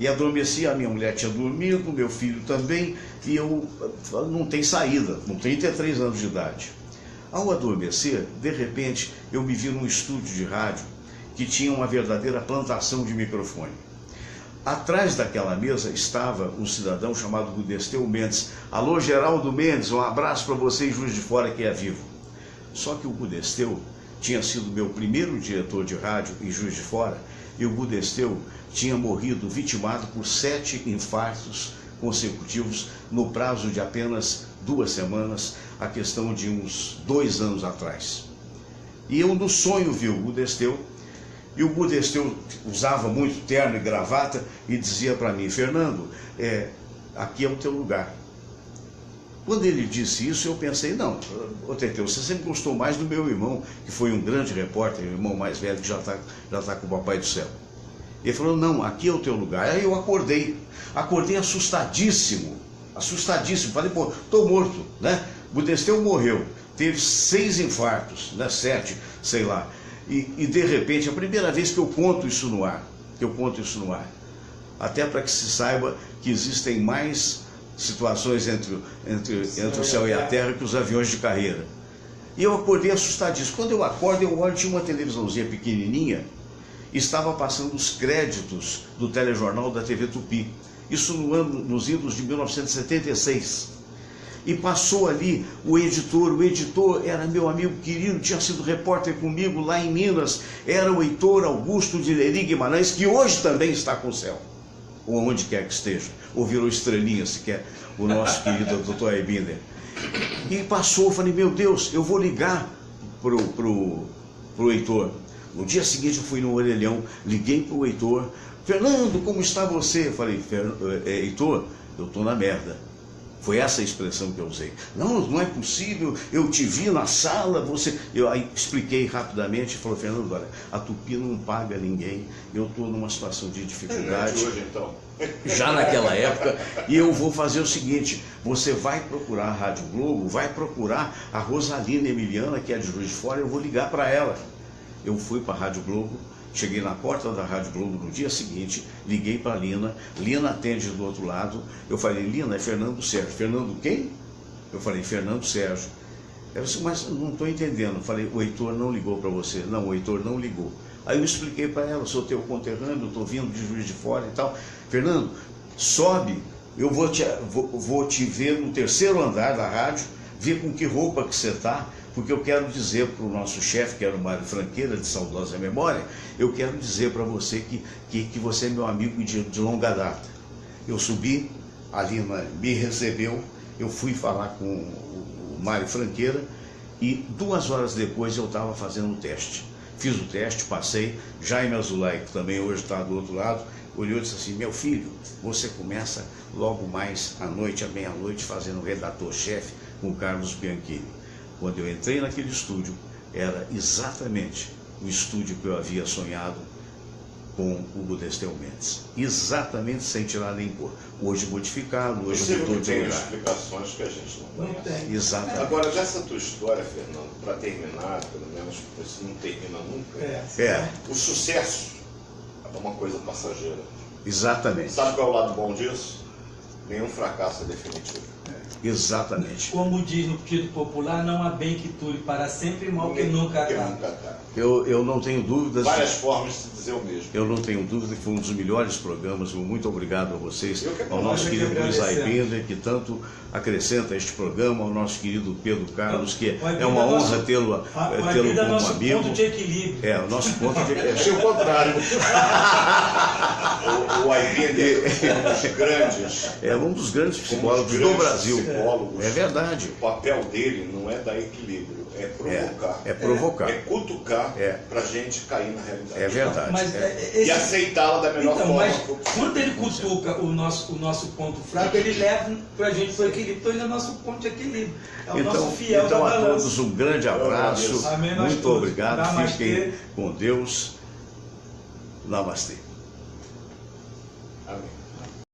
E adormeci, a minha mulher tinha dormido, meu filho também, e eu não tenho saída, com 33 anos de idade. Ao adormecer, de repente, eu me vi num estúdio de rádio que tinha uma verdadeira plantação de microfone. Atrás daquela mesa estava um cidadão chamado Gudesteu Mendes. Alô, Geraldo Mendes, um abraço para você em Juiz de Fora, que é vivo. Só que o Gudesteu tinha sido meu primeiro diretor de rádio em Juiz de Fora, e o Gudesteu tinha morrido vitimado por 7 infartos consecutivos no prazo de apenas 2 semanas, a questão de uns 2 anos atrás. E eu no sonho vi o Gudesteu, e o Gudesteu usava muito terno e gravata e dizia para mim, Fernando, aqui é o teu lugar. Quando ele disse isso, eu pensei, não, ô Teteu, você sempre gostou mais do meu irmão, que foi um grande repórter, o irmão mais velho, que já tá com o Papai do Céu. Ele falou, não, aqui é o teu lugar. Aí eu acordei assustadíssimo, falei, pô, tô morto, né? Gudesteu morreu, teve 6 infartos, né? 7, sei lá, e de repente, a primeira vez que eu conto isso no ar, até para que se saiba que existem mais situações entre o céu e a terra que os aviões de carreira. E eu acordei assustadíssimo. Quando eu acordo, eu olho, tinha uma televisãozinha pequenininha, estava passando os créditos do telejornal da TV Tupi, isso nos idos de 1976. e passou ali o editor era meu amigo querido, tinha sido repórter comigo lá em Minas, era o Heitor Augusto de Leri Guimarães, que hoje também está com o céu, ou onde quer que esteja, ou virou estrelinha, se quer, o nosso querido Dr. Aibinder. E passou, eu falei, meu Deus, eu vou ligar pro Heitor. No dia seguinte eu fui no orelhão, liguei pro Heitor, Fernando, como está você? Eu falei, Heitor, eu estou na merda. Foi essa a expressão que eu usei. Não é possível, eu te vi na sala, você... Eu aí expliquei rapidamente, falou, Fernando, olha, a Tupi não paga ninguém, eu estou numa situação de dificuldade. Hoje, então. Já naquela época, e eu vou fazer o seguinte, você vai procurar a Rádio Globo, vai procurar a Rosalina Emiliana, que é de Juiz de Fora, eu vou ligar para ela. Eu fui para a Rádio Globo, cheguei na porta da Rádio Globo no dia seguinte, liguei para a Lina atende do outro lado, eu falei, Lina, é Fernando Sérgio. Fernando quem? Eu falei, Fernando Sérgio. Ela disse, mas não estou entendendo. Eu falei, o Heitor não ligou para você. Não, o Heitor não ligou. Aí eu expliquei para ela, sou teu conterrâneo, estou vindo de Juiz de Fora e tal. Fernando, sobe, eu vou te ver no terceiro andar da rádio, ver com que roupa que você está, porque eu quero dizer para o nosso chefe, que era o Mário Franqueira, de saudosa memória, eu quero dizer para você que você é meu amigo de longa data. Eu subi, a Lina me recebeu, eu fui falar com o Mário Franqueira e 2 horas depois eu estava fazendo o teste. Fiz o teste, passei, Jaime Azulay, que também hoje está do outro lado, olhou e disse assim, meu filho, você começa logo mais à noite, à meia-noite, fazendo redator-chefe com Carlos Bianchini. Quando eu entrei naquele estúdio, era exatamente o estúdio que eu havia sonhado com o Hugo Destel Mendes. Exatamente, sem tirar nem pôr. Hoje modificado, hoje mudou de tem lugar. explicações que a gente não Não conhece. tem. Exatamente. Agora, dessa tua história, Fernando, para terminar, pelo menos porque isso não termina nunca, É, o sucesso é uma coisa passageira. exatamente. Sabe qual é o lado bom disso? Nenhum fracasso é definitivo. Exatamente. Como diz no título popular, não há bem que dure para sempre e mal que nunca Que acaba. nunca acaba. Eu não tenho dúvidas. Várias formas de se dizer o mesmo. Eu não tenho dúvida que foi um dos melhores programas. Muito obrigado a vocês, Eu que ao nosso agradeço. querido Luiz Agradecemos. Aibinder, que tanto acrescenta a este programa, ao nosso querido Pedro Carlos, que O Aibinder é uma é nosso- honra tê-lo O Aibinder é como nosso amigo. ponto de equilíbrio. É, o nosso ponto de Achei o contrário. o Aibinder é um dos grandes psicólogos do grandes Brasil. psicólogos. É verdade. O papel dele não é dar equilíbrio, é provocar. É provocar. É cutucar É. pra gente cair na realidade. É verdade. Mas, é. E aceitá-la da melhor então, forma. mas quando ele cutuca o nosso ponto fraco, ele leva pra gente pro equilíbrio. Então ele é nosso ponto de equilíbrio. É o nosso fiel Então da a balança. todos um grande abraço. Amém, nós Muito todos. obrigado. Namastê. Fiquem com Deus. Namastê. Amém.